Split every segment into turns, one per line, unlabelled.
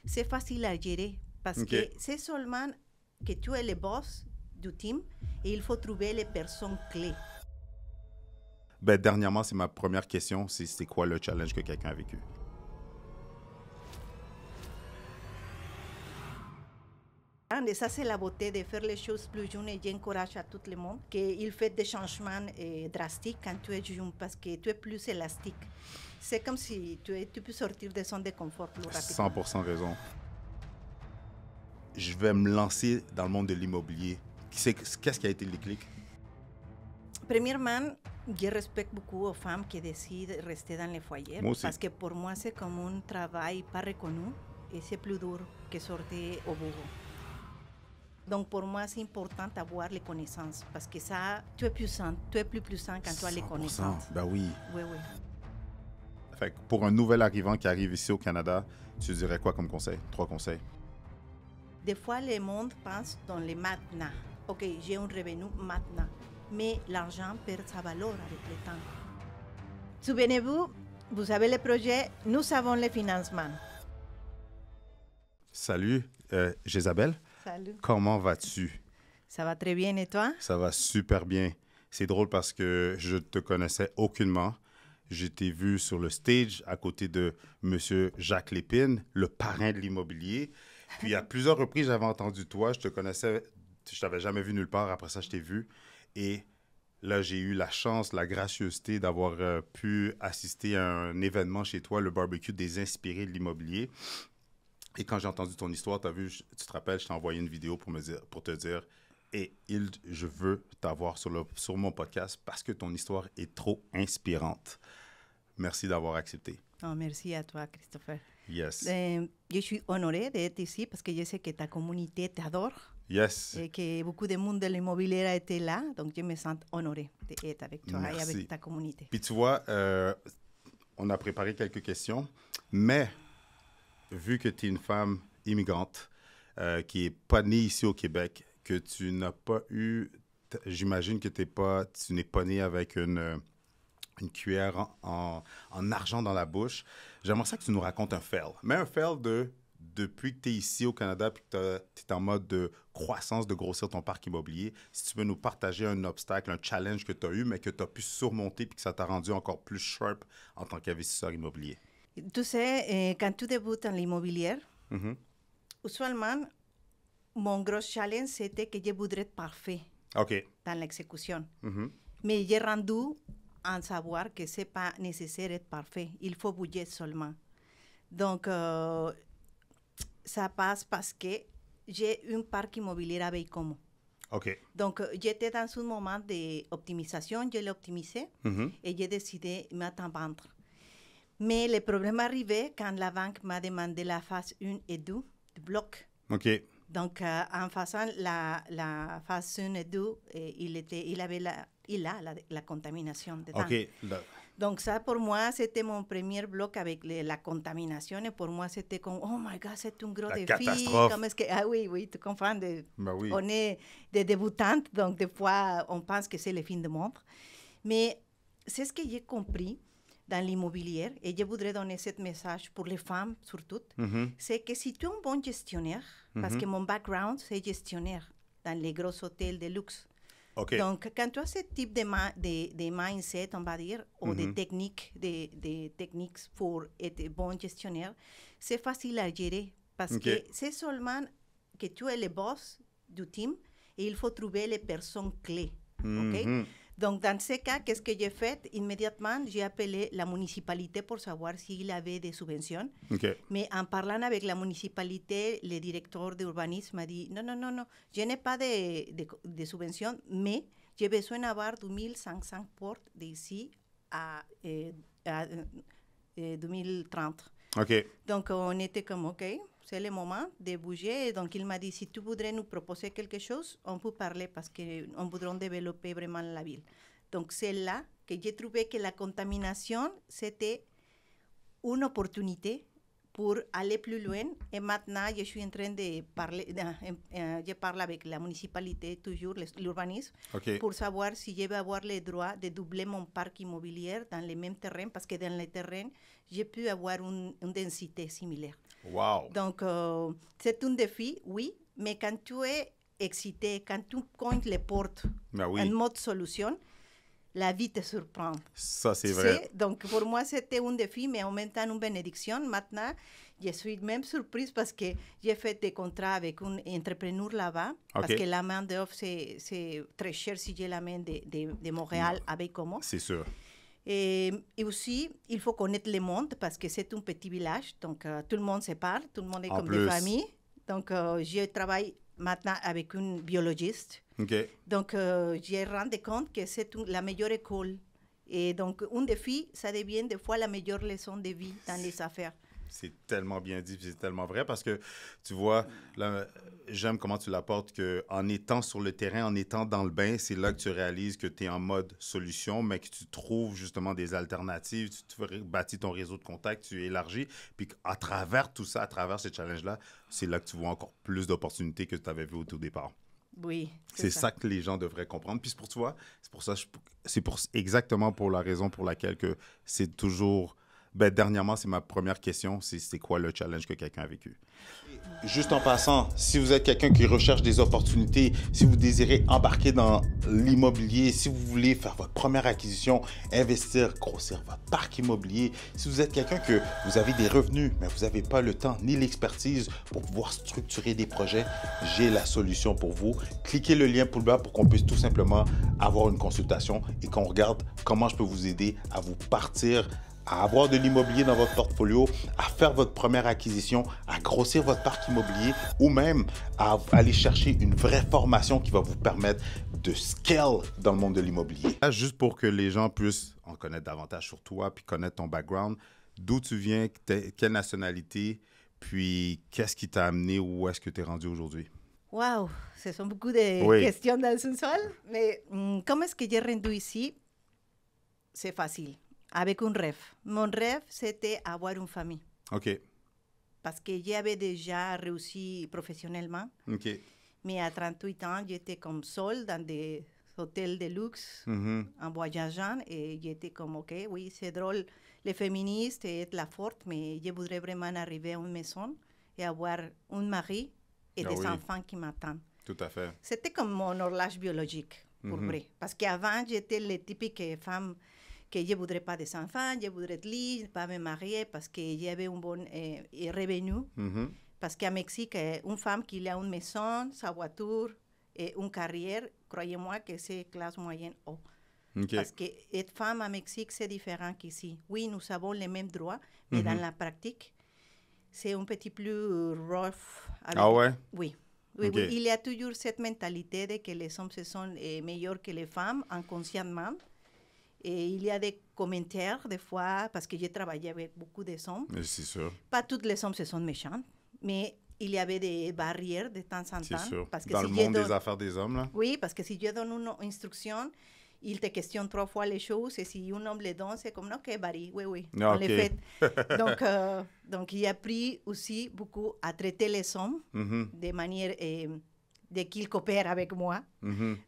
c'est facile à gérer parce que c'est seulement que tu es le boss du team et il faut trouver les personnes clés.
Ben, dernièrement, c'est ma première question. C'est quoi le challenge que quelqu'un a vécu?
Et ça, c'est la beauté de faire les choses plus jeunes et j'encourage à tout le monde qu'il fait des changements drastiques quand tu es jeune parce que tu es plus élastique. C'est comme si tu peux sortir de zone de confort plus rapidement.
100% raison. Je vais me lancer dans le monde de l'immobilier. Qu'est-ce qui a été le déclic?
Premièrement, je respecte beaucoup aux femmes qui décident de rester dans les foyers.
Moi aussi.
Parce que pour moi, c'est comme un travail pas reconnu et c'est plus dur que sortir au bureau. Donc pour moi, c'est important d'avoir les connaissances parce que ça, tu es plus puissant quand tu as les
100%.
connaissances.
Ben oui.
Oui, oui.
Fait que pour un nouvel arrivant qui arrive ici au Canada, tu dirais quoi comme conseil? 3 conseils.
Des fois, le monde pense dans les maintenant. OK, j'ai un revenu maintenant. Mais l'argent perd sa valeur avec le temps. Souvenez-vous, vous avez le projet, nous avons le financement.
Salut, Jésabelle.
Salut.
Comment vas-tu?
Ça va très bien et toi?
Ça va super bien. C'est drôle parce que je te connaissais aucunement. Je t'ai vu sur le stage à côté de M. Jacques Lépine, le parrain de l'immobilier. Puis à plusieurs reprises, j'avais entendu toi. Je te connaissais, je t'avais jamais vu nulle part. Après ça, je t'ai vu. Et là, j'ai eu la chance, la gracieuseté d'avoir pu assister à un événement chez toi, le barbecue des inspirés de l'immobilier. Et quand j'ai entendu ton histoire, tu te rappelles, je t'ai envoyé une vidéo pour te dire hey, Hilde, je veux t'avoir sur mon podcast parce que ton histoire est trop inspirante. Merci d'avoir accepté.
Oh, merci à toi, Christopher.
Yes.
Je suis honorée d'être ici parce que je sais que ta communauté t'adore.
Yes.
Et que beaucoup de monde de l'immobilier a été là. Donc, je me sens honorée d'être avec toi
Merci.
et avec ta communauté.
Puis tu vois, on a préparé quelques questions, mais vu que tu es une femme immigrante qui n'est pas née ici au Québec, que tu n'as pas eu, j'imagine que tu n'es pas né avec une cuillère en argent dans la bouche, j'aimerais ça que tu nous racontes un fail. Mais un fail depuis que tu es ici au Canada et que tu es en mode de croissance, de grossir ton parc immobilier, si tu veux nous partager un obstacle, un challenge que tu as eu, mais que tu as pu surmonter et que ça t'a rendu encore plus sharp en tant qu'investisseur immobilier.
Tu sais, quand tu débutes en l'immobilier, usuellement, mon gros challenge, c'était que je voudrais être parfait dans l'exécution. Mais j'ai rendu en savoir que ce n'est pas nécessaire d'être parfait. Il faut bouger seulement. Donc, ça passe parce que j'ai un parc immobilier à Baie-Comeau. Donc, j'étais dans un moment d'optimisation, je l'ai optimisé et j'ai décidé de mettre en vente. Mais le problème arrivait quand la banque m'a demandé la phase 1 et 2 du bloc. Donc, en faisant la phase 1 et 2, il a la contamination dedans. Donc, ça, pour moi, c'était mon premier bloc avec la contamination. Et pour moi, c'était comme, oh my God, c'est un gros défi.
Catastrophe.
Comment est-ce que... Ah oui, tu comprends.
Oui.
On est des débutantes, donc des fois, on pense que c'est le fin du monde. Mais c'est ce que j'ai compris dans l'immobilier, et je voudrais donner ce message pour les femmes surtout, c'est que si tu es un bon gestionnaire, parce que mon background, c'est gestionnaire dans les gros hôtels de luxe. Donc, quand tu as ce type de mindset, on va dire, ou de techniques pour être bon gestionnaire, c'est facile à gérer, parce que c'est seulement que tu es le boss du team, et il faut trouver les personnes clés. Donc, dans ce cas, qu'est-ce que j'ai fait? Immédiatement, j'ai appelé la municipalité pour savoir s'il avait des subventions. Mais en parlant avec la municipalité, le directeur d'urbanisme m'a dit, non, je n'ai pas de subventions, mais j'ai besoin d'avoir 2500 portes d'ici à 2030. Donc, on était comme, OK, c'est le moment de bouger. Et donc, il m'a dit, si tu voudrais nous proposer quelque chose, on peut parler parce qu'on voudrait développer vraiment la ville. Donc, c'est là que j'ai trouvé que la contamination, c'était une opportunité pour aller plus loin. Et maintenant, je suis en train de parler, je parle avec la municipalité, toujours l'urbanisme, pour savoir si je vais avoir le droit de doubler mon parc immobilier dans les mêmes terrains, parce que dans les terrains, j'ai pu avoir une densité similaire.
Wow!
Donc, c'est un défi, oui, mais quand tu es excité, quand tu cognes les portes en mode solution, la vie te surprend.
Ça, c'est vrai.
Donc, pour moi, c'était un défi, mais en même temps, une bénédiction. Maintenant, je suis même surprise parce que j'ai fait des contrats avec un entrepreneur là-bas, parce que la main d'œuvre, c'est très cher si j'ai la main de Montréal avec Como.
C'est sûr.
Et aussi, il faut connaître le monde parce que c'est un petit village, donc tout le monde se parle, tout le monde est comme des familles. Donc, je travaille maintenant avec un biologiste. Donc, j'ai rendu compte que c'est la meilleure école. Et donc, un défi, ça devient des fois la meilleure leçon de vie dans les affaires.
C'est tellement bien dit, c'est tellement vrai parce que, tu vois, j'aime comment tu l'apportes qu'en étant sur le terrain, en étant dans le bain, c'est là que tu réalises que tu es en mode solution, mais que tu trouves justement des alternatives, tu bâtis ton réseau de contacts, tu élargis, puis à travers tout ça, à travers ces challenges-là, c'est là que tu vois encore plus d'opportunités que tu avais vues au tout départ.
Oui,
c'est ça que les gens devraient comprendre. Puis pour toi, exactement pour la raison pour laquelle que c'est toujours... dernièrement, c'est ma première question, c'est quoi le challenge que quelqu'un a vécu? Juste en passant, si vous êtes quelqu'un qui recherche des opportunités, si vous désirez embarquer dans l'immobilier, si vous voulez faire votre première acquisition, investir, grossir votre parc immobilier, si vous êtes quelqu'un que vous avez des revenus, mais vous n'avez pas le temps ni l'expertise pour pouvoir structurer des projets, j'ai la solution pour vous. Cliquez le lien pour le bas pour qu'on puisse tout simplement avoir une consultation et qu'on regarde comment je peux vous aider à vous partir à avoir de l'immobilier dans votre portfolio, à faire votre première acquisition, à grossir votre parc immobilier ou même à aller chercher une vraie formation qui va vous permettre de scale dans le monde de l'immobilier. Juste pour que les gens puissent en connaître davantage sur toi puis connaître ton background, d'où tu viens, quelle nationalité, puis qu'est-ce qui t'a amené où est-ce que tu es rendu aujourd'hui?
Wow, ce sont beaucoup de questions dans une seule, mais comment est-ce que j'ai rendu ici? C'est facile. Avec un rêve. Mon rêve, c'était avoir une famille. Parce que j'avais déjà réussi professionnellement. Mais à 38 ans, j'étais comme seule dans des hôtels de luxe, en voyageant. Et j'étais comme, OK, oui, c'est drôle, les féministes et être la forte, mais je voudrais vraiment arriver à une maison et avoir un mari et des enfants qui m'attendent.
Tout à fait.
C'était comme mon horloge biologique, pour vrai. Parce qu'avant, j'étais les typiques femmes que je ne voudrais pas des enfants, je voudrais être libre, pas me marier parce que j'avais un bon revenu. Parce qu'à Mexique, une femme qui a une maison, sa voiture et une carrière, croyez-moi que c'est classe moyenne haut. Parce que être femme à Mexique, c'est différent qu'ici. Oui, nous avons les mêmes droits, mais dans la pratique, c'est un petit plus rough. Oui. Oui, il y a toujours cette mentalité de que les hommes sont meilleurs que les femmes, inconsciemment. Et il y a des commentaires, des fois, parce que j'ai travaillé avec beaucoup de hommes.
C'est sûr.
Pas tous les hommes sont méchants, mais il y avait des barrières de temps en temps.
C'est sûr.
Parce que
dans le monde des affaires des hommes, là?
Oui, parce que si je donne une instruction, il te questionne 3 fois les choses, et si un homme les donne, c'est comme, OK, Barry, oui, on les fait. Donc, il a appris aussi beaucoup à traiter les hommes de manière... de qu'ils coopèrent avec moi.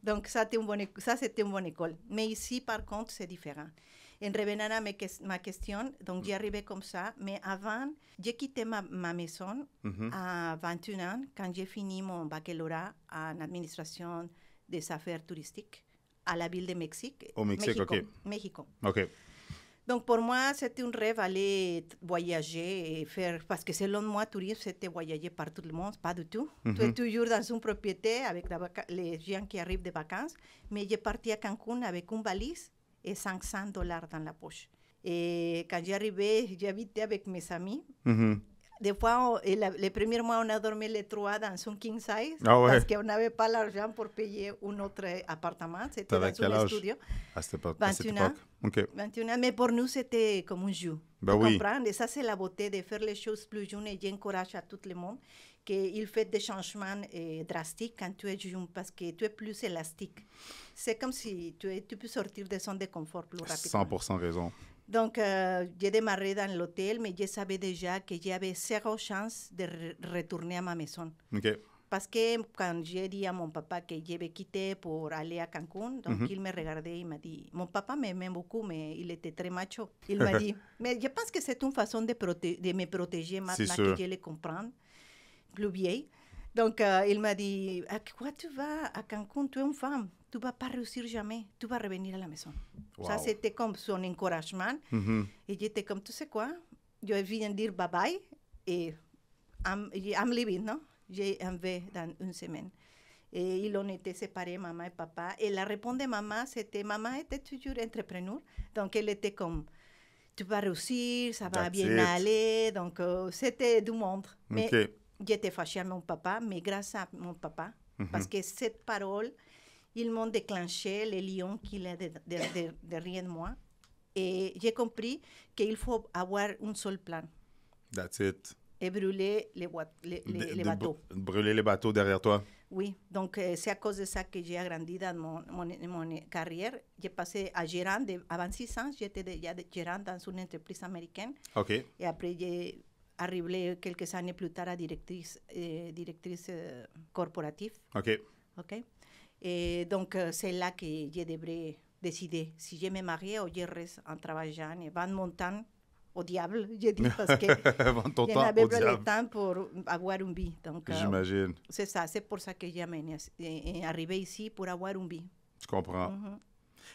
Donc, ça, c'était une bonne école. Mais ici, par contre, c'est différent. En revenant à ma question, donc j'arrivais comme ça, mais avant, j'ai quitté ma maison à 21 ans, quand j'ai fini mon baccalauréat en administration des affaires touristiques à la ville de Mexique.
Au Mexique,
Mexico.
OK.
Donc, pour moi, c'était un rêve aller voyager et faire... Parce que selon moi, tourisme, c'était voyager par tout le monde. Pas du tout. Tu es toujours dans une propriété avec les gens qui arrivent de vacances. Mais j'ai parti à Cancun avec une valise et $500 dans la poche. Et quand j'arrivais, j'habitais avec mes amis. Des fois, les premiers mois, on a dormi les 3 dans un king size parce qu'on n'avait pas l'argent pour payer un autre appartement. C'était dans un studio.
À cette époque?
21 ans. 21 ans, mais pour nous, c'était comme un jeu. Vous comprenez? Et ça, c'est la beauté de faire les choses plus jeunes, et j'encourage à tout le monde qu'il fait des changements drastiques quand tu es jeune parce que tu es plus élastique. C'est comme si tu peux sortir de zone de confort plus rapidement.
100% raison.
Donc, j'ai démarré dans l'hôtel, mais je savais déjà que j'avais zéro chance de retourner à ma maison.
OK.
Parce que quand j'ai dit à mon papa que je vais quitter pour aller à Cancún, donc il me regardait et m'a dit, mon papa m'aimait beaucoup, mais il était très macho. Il m'a dit, mais je pense que c'est une façon de me protéger maintenant que je le comprends, plus vieille. Donc, il m'a dit, à quoi tu vas à Cancún? Tu es une femme, tu ne vas pas réussir jamais, tu vas revenir à la maison.
Wow.
Ça, c'était comme son encouragement. Et j'étais comme, tu sais quoi? Je viens dire bye-bye et I'm leaving, non? J'ai enlevé dans une semaine. Et ils ont été séparés, maman et papa. Et la réponse de maman, c'était, maman était toujours entrepreneur. Donc, elle était comme, tu vas réussir, ça va bien aller. Donc, c'était du monde. Mais j'étais fâchée à mon papa, mais grâce à mon papa, parce que cette parole, ils m'ont déclenché les lions qu'il est derrière moi. Et j'ai compris qu'il faut avoir un seul plan.
That's it.
Et brûler les bateaux.
Brûler les bateaux derrière toi.
Oui, donc c'est à cause de ça que j'ai agrandi dans mon carrière. J'ai passé à gérant, avant 6 ans, j'étais déjà gérant dans une entreprise américaine.
OK.
Et après, j'ai arrivé quelques années plus tard à directrice corporative.
OK.
OK. Et donc, c'est là que je devrais décider si je me marie ou je reste en travaillant et en montant au diable, je dis, parce que je n'avais pas le temps pour avoir une vie. Donc,
j'imagine.
C'est ça, c'est pour ça que j'ai arrivé ici pour avoir une vie.
Je comprends.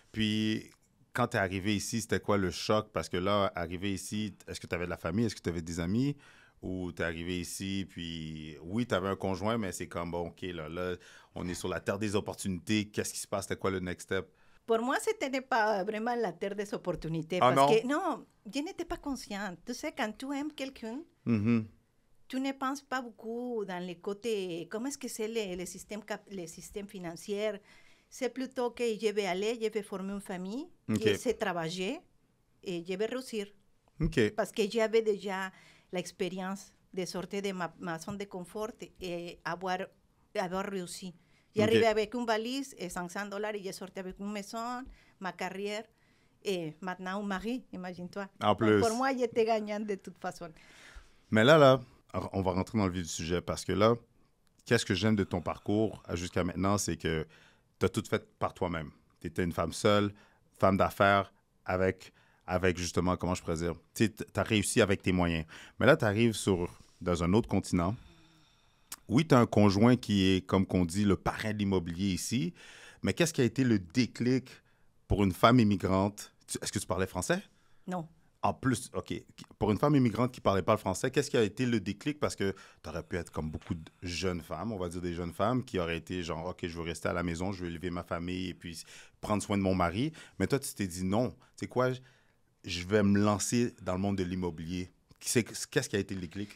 Puis, quand tu es arrivé ici, c'était quoi le choc? Parce que là, arrivé ici, est-ce que tu avais de la famille? Est-ce que tu avais des amis? Ou tu es arrivé ici, puis oui, tu avais un conjoint, mais c'est comme, bon, OK, là, on est sur la terre des opportunités. Qu'est-ce qui se passe? C'était quoi le next step?
Pour moi, ce n'était pas vraiment la terre des opportunités. Parce que, non, je n'étais pas consciente. Tu sais, quand tu aimes quelqu'un, tu ne penses pas beaucoup dans les côtés, comment est-ce que c'est le système financier. C'est plutôt que je vais aller, je vais former une famille, je sais travailler et je vais réussir. Parce que j'avais déjà l'expérience de sortir de ma zone de confort et avoir réussi. J'arrivais avec une valise et $500 et j'ai sorti avec une maison, ma carrière et maintenant un mari, imagine-toi.
En plus.
Pour moi, j'étais gagnante de toute façon.
Mais là, on va rentrer dans le vif du sujet parce que là, qu'est-ce que j'aime de ton parcours jusqu'à maintenant, c'est que tu as tout fait par toi-même. Tu étais une femme seule, femme d'affaires, avec justement, comment je pourrais dire, tu as réussi avec tes moyens. Mais là, tu arrives dans un autre continent. Oui, tu as un conjoint qui est, comme qu'on dit, le parrain de l'immobilier ici, mais qu'est-ce qui a été le déclic pour une femme immigrante? Est-ce que tu parlais français?
Non.
En plus, OK. Pour une femme immigrante qui ne parlait pas le français, qu'est-ce qui a été le déclic? Parce que tu aurais pu être comme beaucoup de jeunes femmes, on va dire des jeunes femmes, qui auraient été genre, OK, je veux rester à la maison, je veux élever ma famille et puis prendre soin de mon mari. Mais toi, tu t'es dit non. Tu sais quoi? Je vais me lancer dans le monde de l'immobilier. Qu'est-ce qui a été le déclic?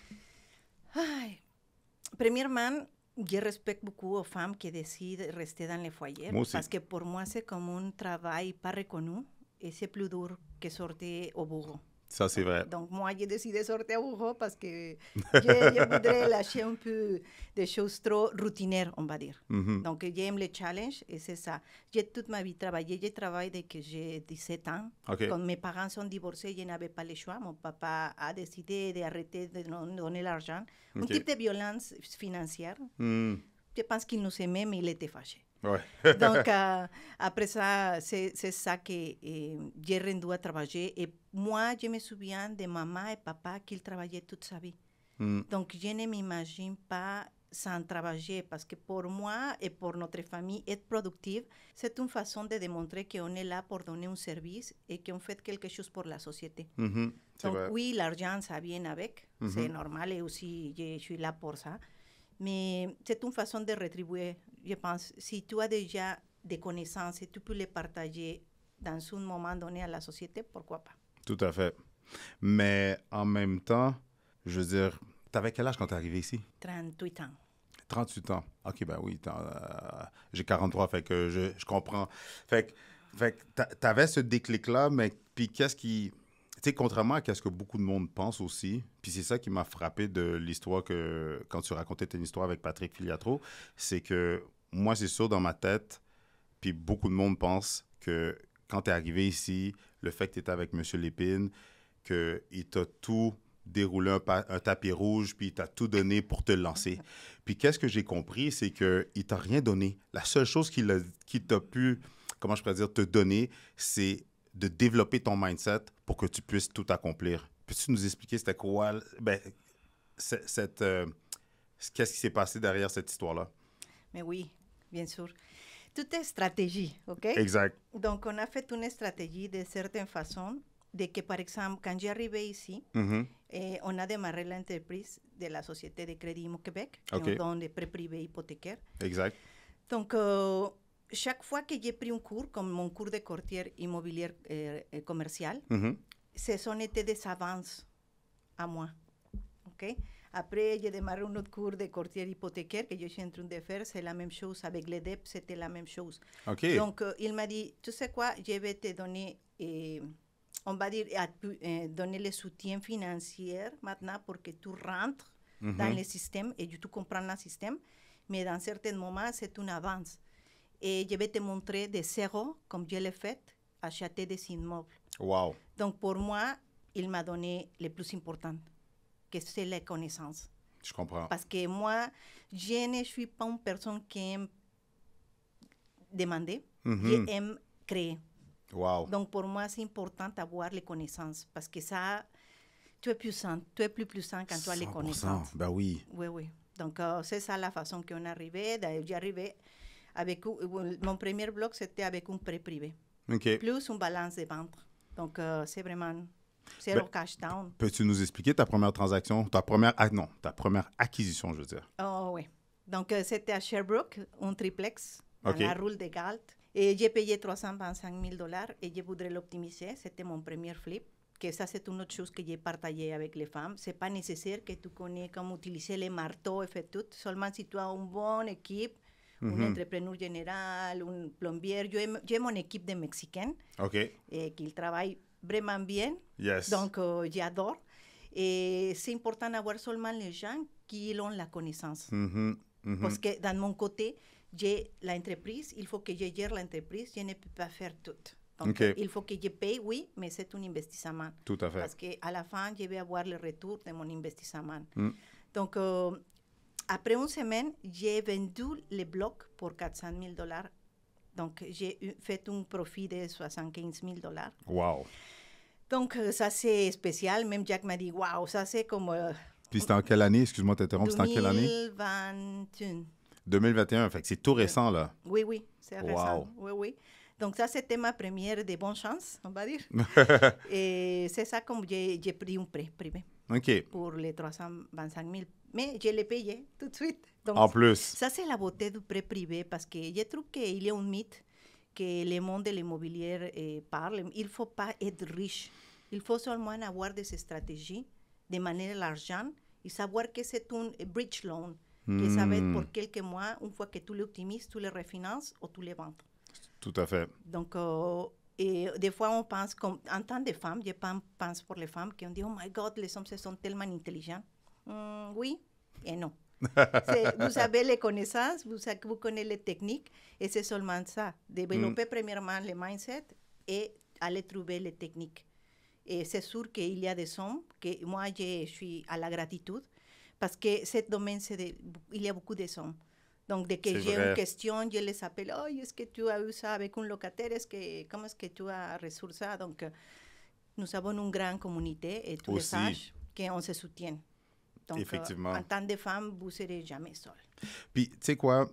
Premièrement, je respecte beaucoup aux femmes qui décident de rester dans les foyers. Parce que pour moi, c'est comme un travail pas reconnu et c'est plus dur que sortir au bureau.
Ça, c'est vrai.
Donc, moi, j'ai décidé de sortir au bureau parce que je voudrais lâcher un peu des choses trop routinaires, on va dire. Donc, j'aime les challenges et c'est ça. J'ai toute ma vie travaillé. Je travaille depuis que j'ai 17 ans. Quand mes parents sont divorcés, je n'avais pas le choix. Mon papa a décidé d'arrêter de nous donner l'argent. Un type de violence financière. Je pense qu'il nous aimait, mais il était fâché.
Ouais.
Donc, après ça, c'est ça que j'ai rendu à travailler. Et moi, je me souviens de maman et papa qui travaillaient toute sa vie. Donc, je ne m'imagine pas sans travailler parce que pour moi et pour notre famille, être productive, c'est une façon de démontrer qu'on est là pour donner un service et qu'on fait quelque chose pour la société. Donc, oui, l'argent, ça vient avec. C'est normal et aussi, je suis là pour ça. Mais c'est une façon de rétribuer. Je pense, si tu as déjà des connaissances et tu peux les partager dans un moment donné à la société, pourquoi pas?
Tout à fait. Mais en même temps, je veux dire, tu avais quel âge quand tu es arrivé ici?
38 ans.
38 ans. OK, ben oui. J'ai 43, fait que je comprends. Fait que tu avais ce déclic-là, mais puis qu'est-ce qui... Tu sais, contrairement à ce que beaucoup de monde pense aussi, puis c'est ça qui m'a frappé de l'histoire quand tu racontais ton histoire avec Patrick Filiatro, c'est que moi, c'est sûr dans ma tête, puis beaucoup de monde pense que quand tu es arrivé ici, le fait que tu étais avec M. Lépine, qu'il t'a tout déroulé un tapis rouge, puis il t'a tout donné pour te lancer. Puis qu'est-ce que j'ai compris, c'est qu'il ne t'a rien donné. La seule chose qu'il t'a pu, comment je pourrais dire, te donner, c'est de développer ton mindset pour que tu puisses tout accomplir. Peux-tu nous expliquer c'était quoi, qu'est-ce qui s'est passé derrière cette histoire-là?
Mais oui, bien sûr. Tout est stratégie, OK?
Exact.
Donc, on a fait une stratégie de certaine façon, de que, par exemple, quand j'arrivais ici, on a démarré l'entreprise de la Société de Crédit Imo Québec, qui
OK.
donne des prêts privés hypothécaires.
Exact.
Donc, chaque fois que j'ai pris un cours, comme mon cours de courtier immobilier commercial, ce sont été des avances à moi, OK? Après, j'ai démarré un autre cours de courtier hypothécaire que je suis en train de faire. C'est la même chose. Avec les DEP, c'était la même chose.
OK.
Donc, il m'a dit, tu sais quoi, je vais te donner, on va dire, donner le soutien financier maintenant pour que tu rentres dans le système et tu comprends le système. Mais dans certains moments, c'est une avance. Et je vais te montrer de zéro, comme je l'ai fait, acheter des immeubles.
Wow.
Donc, pour moi, il m'a donné le plus important, que c'est la connaissance.
Je comprends.
Parce que moi, je ne suis pas une personne qui aime demander, j'aime créer.
Wow.
Donc, pour moi, c'est important d'avoir les connaissances parce que ça, tu es puissant, tu es plus puissant quand tu as les
100%.
connaissances.
Ben oui.
Oui, oui. Donc, c'est ça la façon qu'on est arrivé. J'arrivais avec, mon premier bloc, c'était avec un prêt privé,
OK.
plus une balance de vente. Donc, c'est vraiment zéro cash down.
Peux-tu nous expliquer ta première transaction, ta première acquisition, je veux dire?
Oh, oui. Donc, c'était à Sherbrooke, un triplex, dans
OK.
la rue de Galt. Et j'ai payé 325 000 $ et je voudrais l'optimiser. C'était mon premier flip. Que ça, c'est une autre chose que j'ai partagé avec les femmes. Ce n'est pas nécessaire que tu connais comment utiliser les marteaux et faire tout. Seulement si tu as une bonne équipe, un entrepreneur général, un plombier. J'ai mon équipe de Mexicains
OK.
qui travaillent vraiment bien.
Yes.
Donc, j'adore. Et c'est important d'avoir seulement les gens qui ont la connaissance. Parce que dans mon côté, j'ai l'entreprise, il faut que je gère l'entreprise, je ne peux pas faire tout. Donc, il faut que je paye, oui, mais c'est un investissement.
Tout à fait.
Parce qu'à la fin, je vais avoir le retour de mon investissement. Donc, après une semaine, j'ai vendu les blocs pour 400 000 $. Donc, j'ai fait un profit de 75 000 $.
Wow.
Donc, ça, c'est spécial. Même Jack m'a dit, wow, ça, c'est comme...
Puis c'était en quelle année? Excuse-moi de t'interrompre. C'était en quelle année?
2021.
2021. Fait que c'est tout récent, là.
Oui, oui, c'est récent.
Wow.
Oui, oui. Donc, ça, c'était ma première de bonne chance, on va dire. Et c'est ça comme j'ai pris un prêt privé
OK.
pour les 325 000. Mais je l'ai payé tout de suite. Donc,
En plus.
ça, c'est la beauté du prêt privé parce que je trouve qu'il y a un mythe que le monde de l'immobilier parle. Il ne faut pas être riche. Il faut seulement avoir des stratégies de manière l'argent et savoir que c'est un bridge loan, que ça va être pour quelques mois, une fois que tu l'optimises, tu le refinances ou tu le vends.
Tout à fait.
Donc, et des fois, on pense, comme, en tant que femme, je pense pour les femmes qui ont dit, oh my God, les hommes sont tellement intelligents. Oui et non. Vous avez les connaissances, vous connaissez les techniques, et c'est seulement ça. Développer premièrement le mindset et aller trouver les techniques. Et c'est sûr qu'il y a des hommes que moi, je suis à la gratitude, parce que ce domaine, il y a beaucoup de hommes. Donc, dès que j'ai une question, je les appelle. Oh, est-ce que tu as eu ça avec un locataire? Comment est-ce que tu as résolu ça? Donc, nous avons une grande communauté et tous les sages qu'on se soutient. Donc,
effectivement.
En tant que femme, vous ne serez jamais seule.
Puis, tu sais quoi?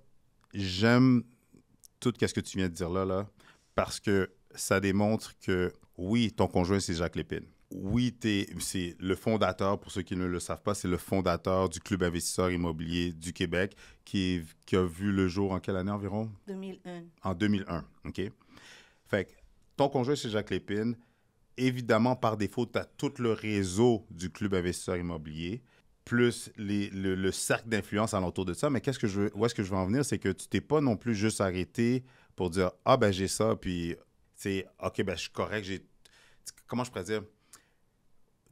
J'aime tout ce que tu viens de dire là, parce que ça démontre que, oui, ton conjoint, c'est Jacques Lépine. Oui, c'est le fondateur, pour ceux qui ne le savent pas, c'est le fondateur du Club investisseur immobilier du Québec qui a vu le jour en quelle année environ?
2001.
En 2001, OK? Fait que ton conjoint, c'est Jacques Lépine. Évidemment, par défaut, tu as tout le réseau du Club investisseur immobilier, plus le cercle d'influence alentour de ça. Mais où est-ce que je veux en venir? C'est que tu t'es pas non plus juste arrêté pour dire « Ah, ben j'ai ça, puis, tu sais, OK, ben je suis correct, comment je pourrais dire?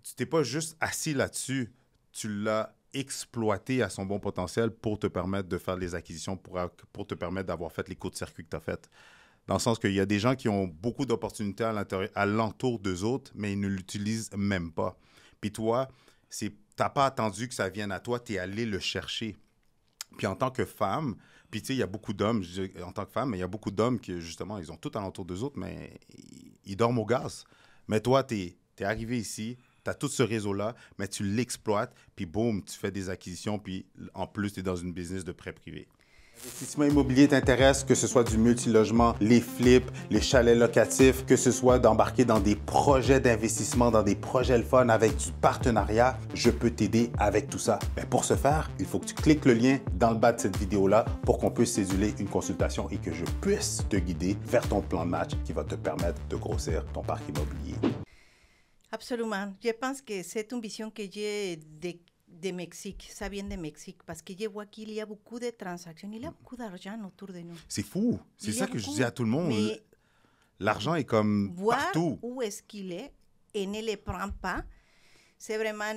Tu t'es pas juste assis là-dessus, tu l'as exploité à son bon potentiel pour te permettre de faire les acquisitions, pour te permettre d'avoir fait les courts-circuits que tu as fait. Dans le sens qu'il y a des gens qui ont beaucoup d'opportunités à l'entour d'eux autres, mais ils ne l'utilisent même pas. Puis toi, tu n'as pas attendu que ça vienne à toi, tu es allé le chercher. Puis en tant que femme, puis tu sais, il y a beaucoup d'hommes, je dis en tant que femme, mais il y a beaucoup d'hommes qui, justement, ils ont tout alentour d'eux autres, mais ils dorment au gaz. Mais toi, tu es arrivé ici, tu as tout ce réseau-là, mais tu l'exploites, puis boum, tu fais des acquisitions, puis en plus, tu es dans une business de prêt privé. L'investissement immobilier t'intéresse, que ce soit du multilogement, les flips, les chalets locatifs, que ce soit d'embarquer dans des projets d'investissement, dans des projets le fun avec du partenariat, je peux t'aider avec tout ça. Mais pour ce faire, il faut que tu cliques le lien dans le bas de cette vidéo-là pour qu'on puisse céduler une consultation et que je puisse te guider vers ton plan de match qui va te permettre de grossir ton parc immobilier.
Absolument. Je pense que c'est une vision que j'ai de Mexique, ça vient de Mexique, parce que je vois qu'il y a beaucoup de transactions, il y a beaucoup d'argent autour de nous.
C'est fou. C'est ça que je dis à tout le monde. L'argent est comme partout.
Voir où est-ce qu'il est et ne le prend pas, c'est vraiment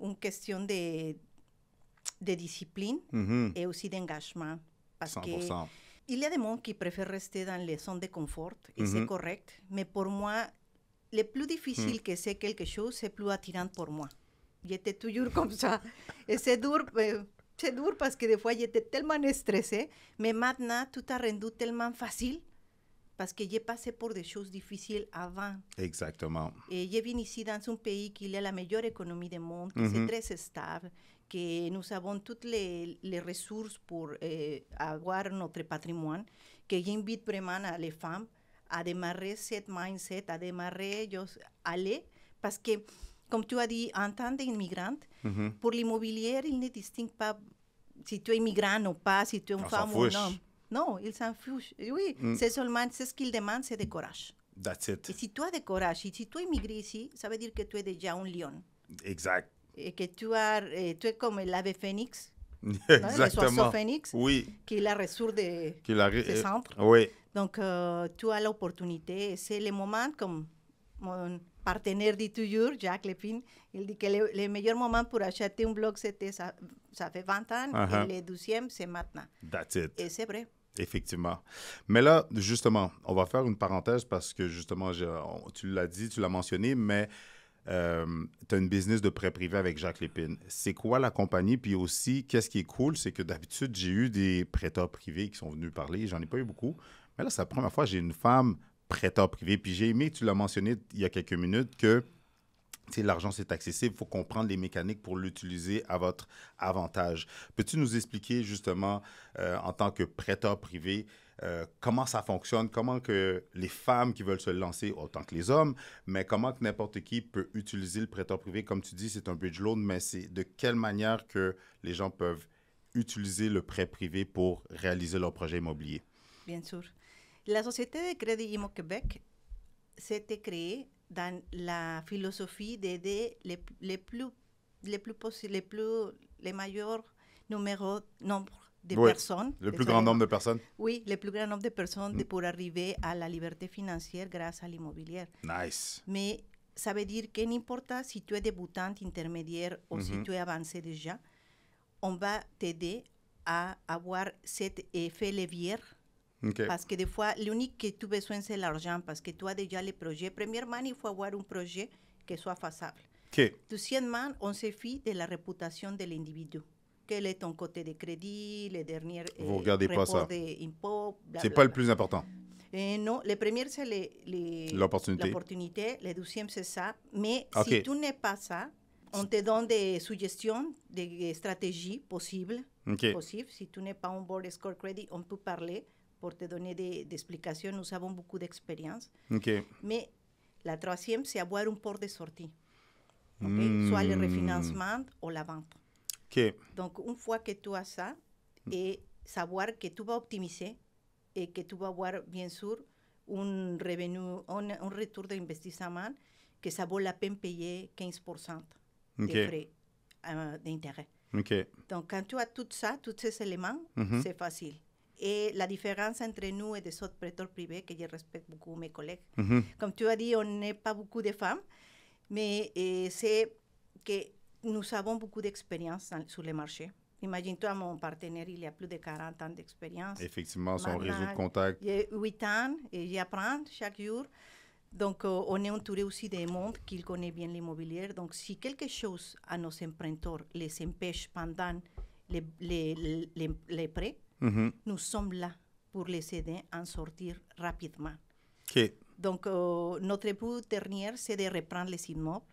une question de discipline et aussi d'engagement. Parce
100%.
qu'il y a des gens qui préfèrent rester dans les zones de confort, et c'est correct, mais pour moi, le plus difficile que c'est quelque chose, c'est plus attirant pour moi. J'étais toujours comme ça. Et c'est dur parce que des fois, j'étais tellement stressée. Mais maintenant, tout a rendu tellement facile parce que j'ai passé pour des choses difficiles avant.
Exactement.
Et je viens ici dans un pays qui a la meilleure économie du monde, qui est très stable, que nous avons toutes les ressources pour avoir notre patrimoine, que j'invite vraiment les femmes à démarrer cette mindset, à démarrer, aller, parce que comme tu as dit, en tant qu'immigrante, pour l'immobilier, il ne distingue pas si tu es immigrant ou pas, si tu es une femme ou non. Non, il s'en fiche. Oui, c'est seulement ce qu'il demande, c'est du courage.
That's it.
Et si tu as du courage, et si tu immigré ici, ça veut dire que tu es déjà un lion.
Exact.
Et que tu es comme l'ave phénix.
Exactement.
Le oiseau phénix,
oui.
Qui est la ressource de ce centre.
Oui.
Donc, tu as l'opportunité. C'est le moment comme mon partenaire dit toujours, Jacques Lépine, il dit que le meilleur moment pour acheter un bloc, c'était ça fait 20 ans, et le 12e, c'est maintenant.
That's it.
Et c'est vrai.
Effectivement. Mais là, justement, on va faire une parenthèse parce que, justement, tu l'as dit, tu l'as mentionné, mais tu as une business de prêt privé avec Jacques Lépine. C'est quoi la compagnie? Puis aussi, qu'est-ce qui est cool, c'est que d'habitude, j'ai eu des prêteurs privés qui sont venus parler. J'en ai pas eu beaucoup. Mais là, c'est la première fois que j'ai une femme prêteur privé. Puis j'ai aimé, tu l'as mentionné il y a quelques minutes, que l'argent, c'est accessible. Il faut comprendre les mécaniques pour l'utiliser à votre avantage. Peux-tu nous expliquer justement, en tant que prêteur privé, comment ça fonctionne, comment que les femmes qui veulent se lancer, autant que les hommes, mais comment que n'importe qui peut utiliser le prêteur privé? Comme tu dis, c'est un bridge loan, mais c'est de quelle manière que les gens peuvent utiliser le prêt privé pour réaliser leur projet immobilier?
Bien sûr. La Société de Crédit Imo Québec s'était créée dans la philosophie d'aider les meilleurs nombre de personnes.
Le plus grand nombre de personnes.
Oui, le plus grand nombre de personnes pour arriver à la liberté financière grâce à l'immobilier.
Nice.
Mais ça veut dire que n'importe si tu es débutant, intermédiaire ou si tu es avancé déjà, on va t'aider à avoir cet effet levier.
Okay.
Parce que des fois, l'unique que tu as besoin, c'est l'argent, parce que tu as déjà les projets. Premièrement, il faut avoir un projet qui soit faisable.
Okay.
Deuxièmement, on se fie de la réputation de l'individu. Quel est ton côté de crédit, les derniers
rapports
d'impôts.
C'est pas le plus important.
Non, le premier, c'est l'opportunité. Le deuxième, c'est ça. Mais si tu n'es pas ça, on te donne des suggestions, des stratégies possibles. Si tu n'es pas un board score credit, on peut parler pour te donner des explications. Nous avons beaucoup d'expérience. Mais la troisième, c'est avoir un port de sortie. Soit le refinancement ou la vente. Donc, une fois que tu as ça, et savoir que tu vas optimiser et que tu vas avoir, bien sûr, un revenu, un retour d'investissement que ça vaut la peine payer 15% de frais d'intérêt. Donc, quand tu as tout ça, tous ces éléments, c'est facile. Et la différence entre nous et des autres prêteurs privés, que je respecte beaucoup mes collègues, comme tu as dit, on n'est pas beaucoup de femmes, mais c'est que nous avons beaucoup d'expérience sur le marché. Imagine-toi, mon partenaire, il a plus de 40 ans d'expérience.
Effectivement, son
Maintenant,
réseau de contacts.
J'ai 8 ans et j'apprends chaque jour. Donc, on est entouré aussi des mondes qui connaissent bien l'immobilier. Donc, si quelque chose à nos emprunteurs les empêche pendant les prêts, nous sommes là pour les aider à en sortir rapidement.
OK.
Donc, notre but dernier, c'est de reprendre les immeubles.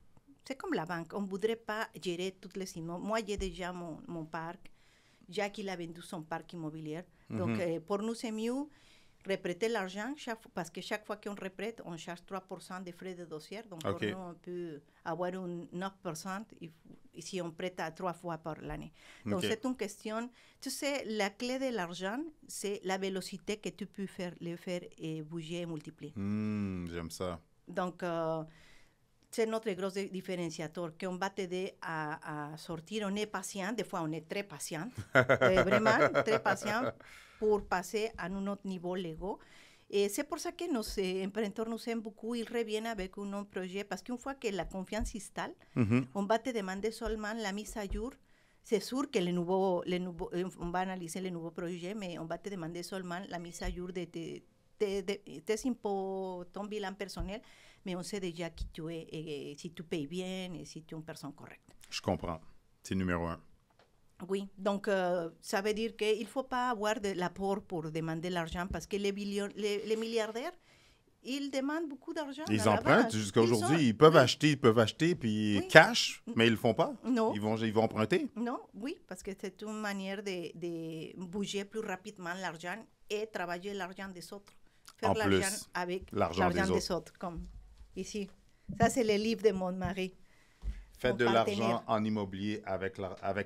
C'est comme la banque. On ne voudrait pas gérer tous les immeubles. Moi, j'ai déjà mon parc. Jacques, il a vendu son parc immobilier. Donc, pour nous, c'est mieux reprêter l'argent parce que chaque fois qu'on reprête, on charge 3% de frais de dossier. Donc, pour nous, on peut avoir un 9% si on prête à 3 fois par l'année. Donc, c'est une question. Tu sais, la clé de l'argent, c'est la vélocité que tu peux le faire et bouger et multiplier.
J'aime ça.
Donc, c'est notre gros différenciateur qu'on va t'aider à sortir. On est patient, des fois on est très patient, vraiment très patient pour passer à un autre niveau légal. Et c'est pour ça que nos emprunteurs nous aiment beaucoup. Ils reviennent avec un autre projet parce qu'une fois que la confiance s'installe, on va te demander seulement la mise à jour. C'est sûr que on va analyser les nouveaux projets, mais on va te demander seulement la mise à jour de tes impôts, ton bilan personnel, mais on sait déjà qui tu es et si tu payes bien et si tu es une personne correcte.
Je comprends. C'est numéro 1.
Oui, donc ça veut dire qu'il ne faut pas avoir de l'apport pour demander l'argent parce que les milliardaires, ils demandent beaucoup d'argent.
Ils empruntent jusqu'à aujourd'hui. Ils peuvent acheter puis cash, mais ils ne le font pas.
Non.
Ils vont emprunter.
Non, oui, parce que c'est une manière de bouger plus rapidement l'argent et travailler l'argent des autres. Faire l'argent avec l'argent des autres, comme ici. Ça, c'est le livre de mon mari.
Faites de l'argent en immobilier avec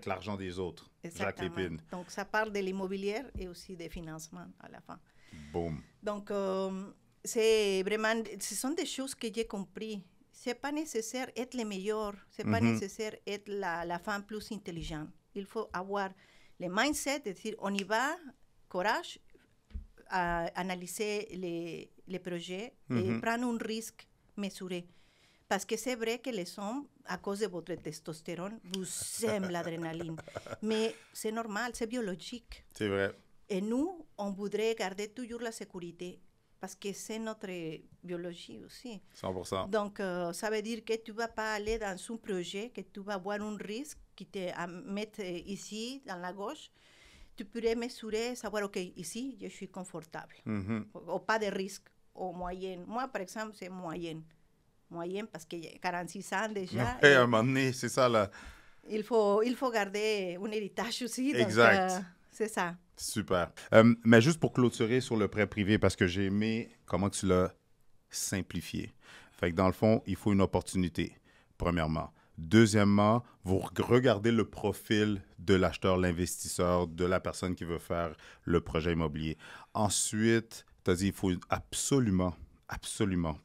l'argent des autres. Jacques Lépine.
Donc, ça parle de l'immobilier et aussi des financements à la fin.
Boom.
Donc, c'est vraiment, ce sont des choses que j'ai compris. Ce n'est pas nécessaire être le meilleur. Ce n'est pas nécessaire être la femme plus intelligente. Il faut avoir le mindset de dire, on y va, courage, à analyser les projets et prendre un risque mesuré. Parce que c'est vrai que les hommes, à cause de votre testostérone, vous aiment l'adrénaline. Mais c'est normal, c'est biologique.
C'est vrai.
Et nous, on voudrait garder toujours la sécurité parce que c'est notre biologie aussi.
100%.
Donc, ça veut dire que tu ne vas pas aller dans un projet, que tu vas avoir un risque qui te mettre ici, dans la gauche. Tu pourrais mesurer, savoir, OK, ici, je suis confortable. Ou pas de risque, ou moyenne. Moi, par exemple, c'est moyenne. Moyenne parce que j'ai 46 ans déjà.
À un moment donné, c'est ça, là.
Il faut garder un héritage aussi.
Exact.
Donc, c'est ça.
Super. Mais juste pour clôturer sur le prêt privé, parce que j'ai aimé comment tu l'as simplifié. Fait que dans le fond, il faut une opportunité, premièrement. Deuxièmement, vous regardez le profil de l'acheteur, l'investisseur, de la personne qui veut faire le projet immobilier. Ensuite, tu as dit, il faut absolument,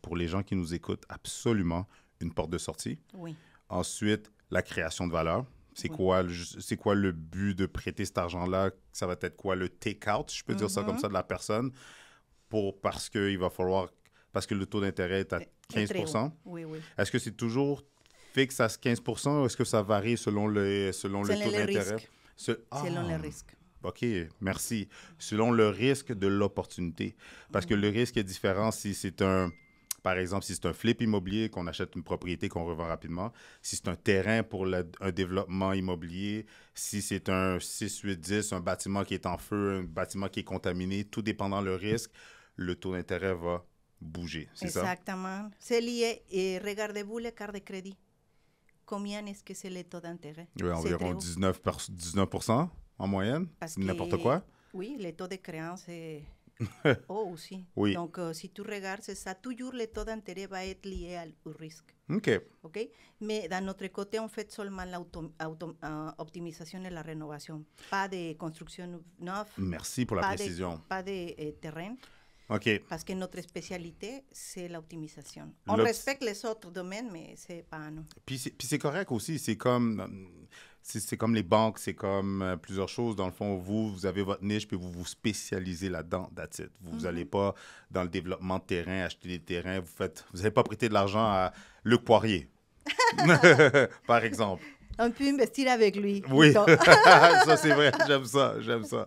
pour les gens qui nous écoutent, absolument une porte de sortie.
Oui.
Ensuite, la création de valeur. C'est quoi le but de prêter cet argent-là? Ça va être quoi? Le take-out, je peux dire ça comme ça, de la personne, parce que le taux d'intérêt est à 15%.
Oui.
Est-ce que c'est toujours fixe à 15% ou est-ce que ça varie selon le taux d'intérêt?
Selon les risques.
OK, merci. Selon le risque de l'opportunité. Parce que le risque est différent si c'est par exemple, si c'est un flip immobilier, qu'on achète une propriété qu'on revend rapidement, si c'est un terrain pour un développement immobilier, si c'est un 6, 8, 10, un bâtiment qui est en feu, un bâtiment qui est contaminé, tout dépendant le risque, le taux d'intérêt va bouger. C'est ça?
Exactement. C'est lié. Et regardez-vous les cartes de crédit. Combien est-ce que c'est le taux d'intérêt?
Oui, environ 19% en moyenne. N'importe quoi.
Oui, le taux de créance est haut aussi.
Oui.
Donc, si tu regardes ça, toujours le taux d'intérêt va être lié au risque.
OK.
Mais d'un autre côté, on fait seulement l'optimisation et la rénovation. Pas de construction neuve.
Merci pour la précision.
Pas de terrain.
OK.
Parce que notre spécialité, c'est l'optimisation. On respecte les autres domaines, mais c'est pas nous.
Puis c'est correct aussi. C'est comme les banques, c'est comme plusieurs choses. Dans le fond, vous avez votre niche, puis vous vous spécialisez là-dedans, that's it. Vous n'allez pas dans le développement de terrain, acheter des terrains. Vous n'allez pas prêter de l'argent à Luc Poirier, par exemple.
On peut investir avec lui.
Oui, ça c'est vrai, j'aime ça.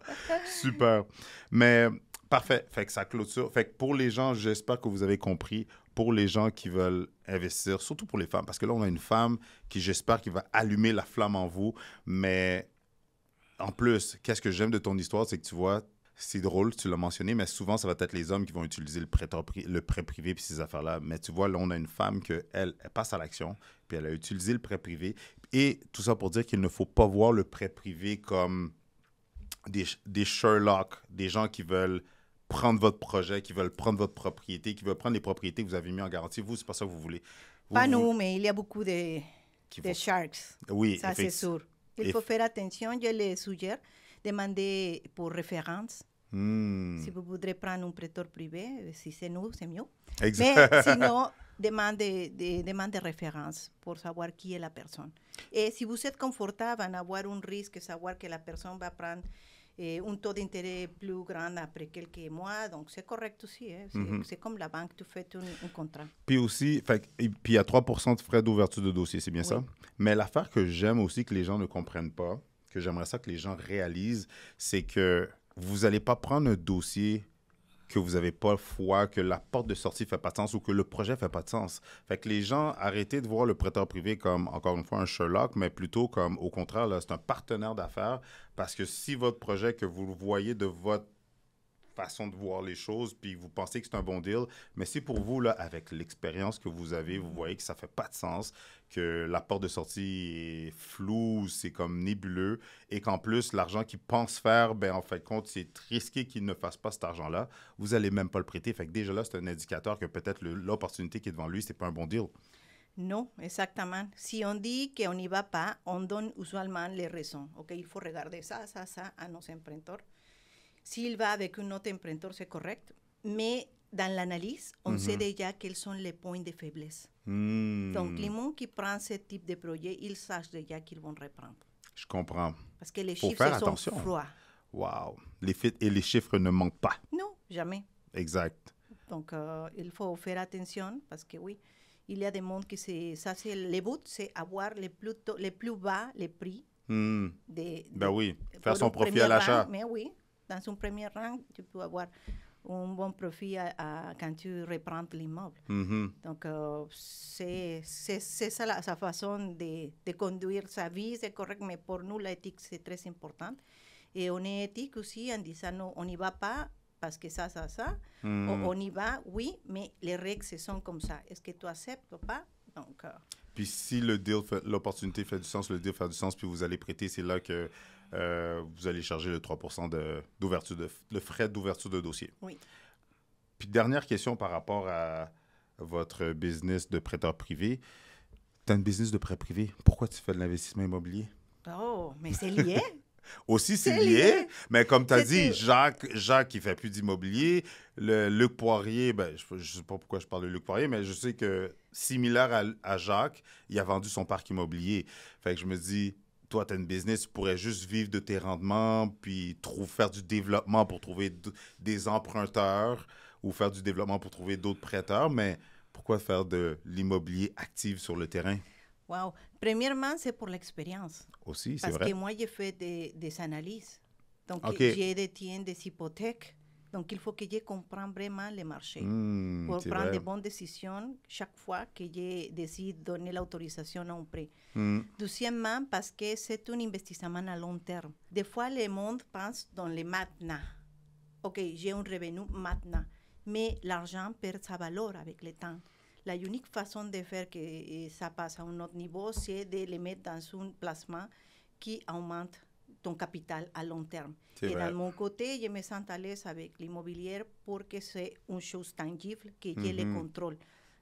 Super. Mais parfait, fait que ça clôture. Fait que pour les gens, j'espère que vous avez compris, pour les gens qui veulent investir, surtout pour les femmes, parce que là, on a une femme qui, j'espère, qui va allumer la flamme en vous, mais en plus, qu'est-ce que j'aime de ton histoire, c'est que tu vois, c'est drôle, tu l'as mentionné, mais souvent, ça va être les hommes qui vont utiliser le prêt privé puis ces affaires-là. Mais tu vois, là, on a une femme elle passe à l'action, puis elle a utilisé le prêt privé. Et tout ça pour dire qu'il ne faut pas voir le prêt privé comme des Sherlock, des gens qui veulent prendre votre projet, qui veulent prendre votre propriété, qui veulent prendre les propriétés que vous avez mis en garantie. Vous, c'est pas ça que vous voulez.
Pas nous, mais il y a beaucoup de sharks.
Oui,
ça c'est sûr. Il faut faire attention, je les suggère. Demandez pour référence. Si vous voudrez prendre un prêteur privé, si c'est nous, c'est mieux.
Exact.
Mais sinon, demandez référence pour savoir qui est la personne. Et si vous êtes confortable en avoir un risque, savoir que la personne va prendre un taux d'intérêt plus grand après quelques mois, donc c'est correct aussi. C'est comme la banque, tu fais un contrat.
Puis aussi, puis il y a 3% de frais d'ouverture de dossier, c'est bien ça? Mais l'affaire que j'aime aussi que les gens ne comprennent pas, que j'aimerais ça que les gens réalisent, c'est que vous n'allez pas prendre un dossier que vous n'avez pas foi, que la porte de sortie ne fait pas de sens ou que le projet ne fait pas de sens. Fait que les gens, arrêtez de voir le prêteur privé comme, encore une fois, un Sherlock, mais plutôt comme, au contraire, là, c'est un partenaire d'affaires parce que si votre projet, que vous le voyez de votre façon de voir les choses, puis vous pensez que c'est un bon deal, mais si pour vous, là, avec l'expérience que vous avez, vous voyez que ça fait pas de sens, que la porte de sortie est floue, c'est comme nébuleux, et qu'en plus, l'argent qu'ils pensent faire, ben en fait, compte, c'est risqué qu'ils ne fassent pas cet argent-là, vous n'allez même pas le prêter. Fait que déjà là, c'est un indicateur que peut-être l'opportunité qui est devant lui, c'est pas un bon deal.
Non, exactement. Si on dit qu'on n'y va pas, on donne usuellement les raisons. OK, il faut regarder ça à nos emprunteurs. S'il va avec un autre emprunteur, c'est correct. Mais dans l'analyse, on sait déjà quels sont les points de faiblesse. Donc, les gens qui prennent ce type de projet, ils savent déjà qu'ils vont reprendre.
Je comprends.
Parce que les chiffres sont froids.
Wow. Les chiffres ne manquent pas.
Non, jamais.
Exact.
Donc, il faut faire attention parce que oui, il y a des mondes qui le but, c'est avoir les plus bas les prix.
Ben oui, faire son profit à l'achat.
Mais oui, dans un premier rang, tu peux avoir un bon profit quand tu reprends l'immeuble. Donc, c'est ça sa façon de conduire sa vie, c'est correct, mais pour nous, l'éthique, c'est très important. Et on est éthique aussi en disant, non, on n'y va pas parce que ça. On y va, oui, mais les règles, ce sont comme ça. Est-ce que tu acceptes ou pas? Donc,
puis si l'opportunité fait du sens, le deal fait du sens, puis vous allez prêter, c'est là que vous allez charger le 3% de frais d'ouverture de dossier.
Oui.
Puis dernière question par rapport à votre business de prêteur privé. Tu as un business de prêt privé. Pourquoi tu fais de l'investissement immobilier?
Oh, mais c'est lié.
Aussi, c'est lié, mais comme tu as dit, Jacques, il ne fait plus d'immobilier. Luc Poirier, ben, je ne sais pas pourquoi je parle de Luc Poirier, mais je sais que, similaire à Jacques, il a vendu son parc immobilier. Fait que je me dis, toi, tu as une business, tu pourrais juste vivre de tes rendements, puis faire du développement pour trouver des emprunteurs ou faire du développement pour trouver d'autres prêteurs, mais pourquoi faire de l'immobilier actif sur le terrain?
Wow. Premièrement, c'est pour l'expérience.
Aussi, c'est vrai.
Parce que moi, j'ai fait des analyses. Donc, j'ai détient des hypothèques. Donc, il faut que je comprenne vraiment le marché pour prendre de bonnes décisions chaque fois que je décide de donner l'autorisation à un prêt. Deuxièmement, parce que c'est un investissement à long terme. Des fois, le monde pense dans le maintenant. OK, j'ai un revenu maintenant. Mais l'argent perd sa valeur avec le temps. La unique façon de faire que ça passe à un autre niveau, c'est de le mettre dans un placement qui augmente ton capital à long terme. Et de mon côté, je me sens à l'aise avec l'immobilier parce que c'est une chose tangible que j'ai le contrôle.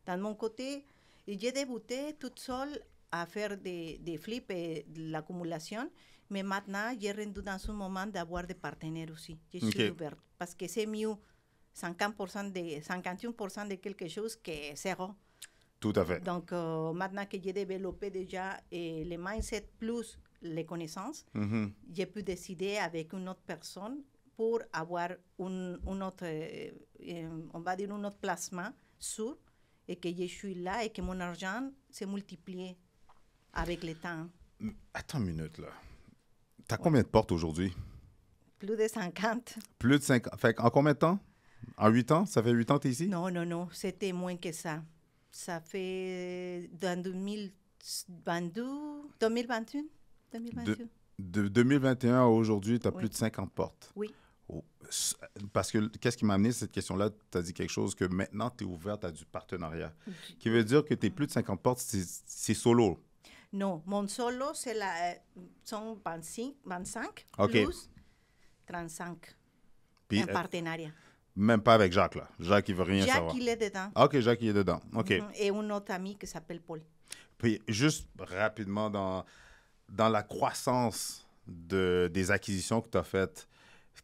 De mon côté, j'ai débuté toute seule à faire des flips et de l'accumulation, mais maintenant, j'ai rendu dans un moment d'avoir des partenaires aussi. Je suis ouverte parce que c'est mieux 51% de quelque chose que zéro.
Tout à fait.
Donc, maintenant que j'ai développé déjà le mindset plus les connaissances, j'ai pu décider avec une autre personne pour avoir un autre, on va dire un autre placement sûr et que je suis là et que mon argent se multiplie avec le temps.
Attends une minute, là. T'as combien de portes aujourd'hui?
Plus de 50.
Plus de 50. Fait en combien de temps? En 8 ans? Ça fait 8 ans que t'es ici?
Non, c'était moins que ça. Ça fait dans 2022, 2021, 2021.
De 2021 à aujourd'hui, tu as plus de 50 portes.
Oui.
Oh. Parce que qu'est-ce qui m'a amené à cette question-là? Tu as dit quelque chose que maintenant, tu es ouverte à du partenariat. Qui veut dire que tes plus de 50 portes, c'est solo.
Non, mon solo, sont 25
OK.
plus 35
Puis,
en partenariat.
Même pas avec Jacques, là. Jacques, il veut rien savoir.
Jacques, il est dedans.
OK, Jacques, il est dedans. OK.
Et un autre ami qui s'appelle Paul.
Puis, juste rapidement, dans la croissance des acquisitions que tu as faites,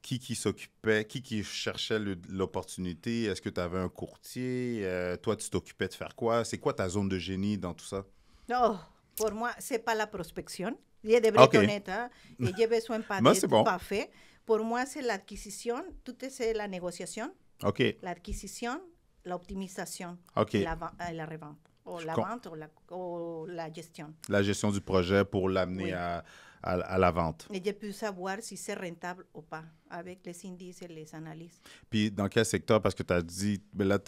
qui s'occupait, qui cherchait l'opportunité? Est-ce que tu avais un courtier? Toi, tu t'occupais de faire quoi? C'est quoi ta zone de génie dans tout ça?
Oh, pour moi, c'est pas la prospection. Je devrais être honnête, hein? Et j'ai besoin pas d'être
bon.
parfait. Pour moi, c'est l'acquisition, tout c'est la négociation,
OK.
l'acquisition, l'optimisation,
OK.
la revente, ou la vente ou la gestion.
La gestion du projet pour l'amener à la vente.
Et je peux savoir si c'est rentable ou pas avec les indices et les analyses.
Puis dans quel secteur? Parce que tu as dit, ben là,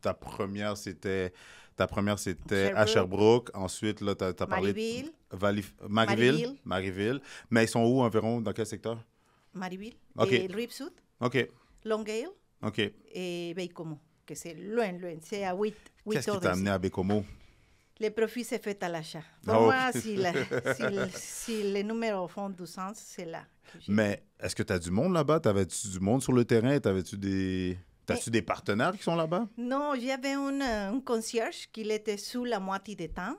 ta première, c'était à Sherbrooke. Ensuite, là, tu as parlé... Marieville. Mais ils sont où environ? Dans quel secteur?
Marieville.
OK.
Et Rive-Sud.
OK.
Longueuil.
OK.
Et Baie-Comeau, que c'est loin. C'est à 8
Qu'est-ce
heures
qui t'a amené à Baie-Comeau?
Le profit se fait à l'achat. Pour moi, si les numéros font du sens, c'est là.
Mais est-ce que tu as du monde là-bas? T'avais-tu du monde sur le terrain? T'avais-tu des partenaires qui sont là-bas?
Non, j'avais un concierge qui était sous la moitié du temps.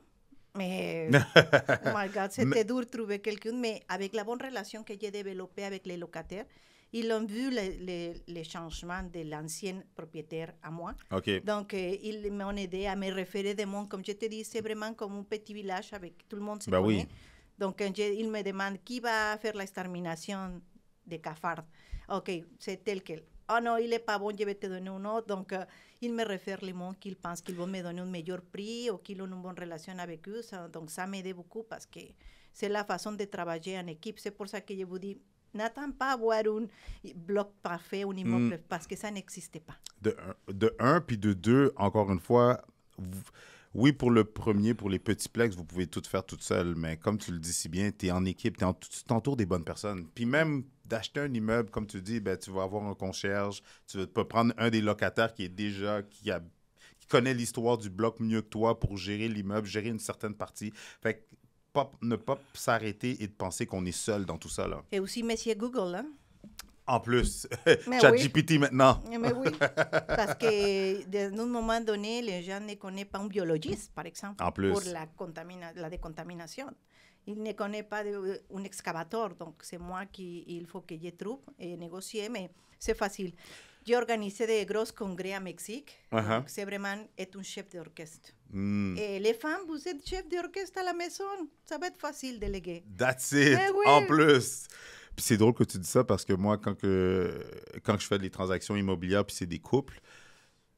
Mais, oh my God, c'était dur de trouver quelqu'un. Mais avec la bonne relation que j'ai développée avec les locataires, ils ont vu les changements de l'ancien propriétaire à moi.
OK.
Donc, ils m'ont aidé à me référer des mondes. Comme je te dis, c'est vraiment comme un petit village avec tout le monde se connaît.
Oui.
Donc, ils me demandent qui va faire l'extermination de cafards. OK, c'est tel quel. Oh non, il n'est pas bon, je vais te donner un autre. Donc, ils me réfèrent les mondes qu'ils pensent qu'ils vont me donner un meilleur prix ou qu'ils ont une bonne relation avec eux. Donc, ça m'aide beaucoup parce que c'est la façon de travailler en équipe. C'est pour ça que je vous dis, n'attends pas avoir un bloc parfait, un immeuble, parce que ça n'existe pas.
De un, puis de deux, encore une fois, oui, pour le premier, pour les petits plex, vous pouvez tout faire toute seule, mais comme tu le dis si bien, tu es en équipe, tu t'entoures des bonnes personnes. Puis même d'acheter un immeuble, comme tu dis, ben, tu vas avoir un concierge, tu peux prendre un des locataires qui connaît l'histoire du bloc mieux que toi pour gérer l'immeuble, gérer une certaine partie. Fait que ne pas s'arrêter et de penser qu'on est seul dans tout ça, là.
Et aussi Monsieur Google, hein?
En plus, ChatGPT maintenant.
Mais oui, parce que d'un moment donné, les gens ne connaissent pas un biologiste, par exemple,
en plus.
pour la décontamination. Ils ne connaissent pas un excavateur, donc c'est moi il faut que je trouve et négocier, mais c'est facile. J'ai organisé des gros congrès à Mexique, donc c'est vraiment être un chef d'orchestre. Et les femmes, vous êtes chef d'orchestre à la maison, ça va être facile de léguer.
That's it, oui. En plus. Puis c'est drôle que tu dis ça parce que moi, quand je fais des transactions immobilières puis c'est des couples,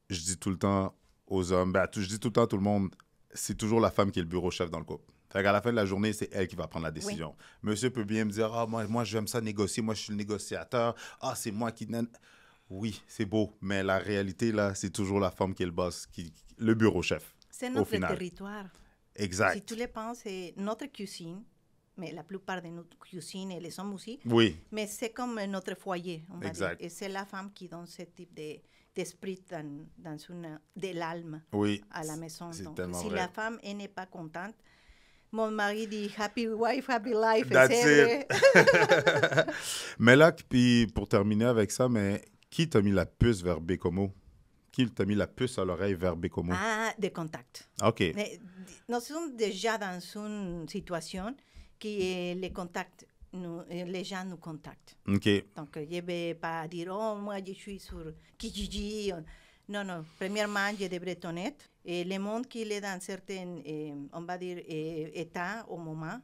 je dis tout le temps aux hommes, je dis tout le temps à tout le monde, c'est toujours la femme qui est le bureau chef dans le couple. Fait qu'à la fin de la journée, c'est elle qui va prendre la décision. Oui. Monsieur peut bien me dire, moi j'aime ça négocier, moi je suis le négociateur, c'est moi qui... Oui, c'est beau, mais la réalité, là, c'est toujours la femme qui est le boss, le bureau chef.
C'est notre territoire.
Exact.
Si tu le penses, c'est notre cuisine, mais la plupart de notre cuisine, et les hommes aussi.
Oui.
Mais c'est comme notre foyer, on va
exact.
dire. Et c'est la femme qui donne ce type d'esprit de l'âme à la maison. Donc, si
vrai.
la femme n'est pas contente, mon mari dit « happy wife, happy life ».
That's it. Mais là, puis pour terminer avec ça, mais qui t'a mis la puce vers Baie-Comeau? Qui t'a mis la puce à l'oreille vers Baie-Comeau?
Des contacts.
OK.
Mais, nous sommes déjà dans une situation que les contacts, les gens nous contactent.
OK.
Donc, je ne vais pas dire « oh, moi, je suis sur Kijiji ». Non. Premièrement, je devrais être honnête. Et le monde qui est dans certains, on va dire, états au moment,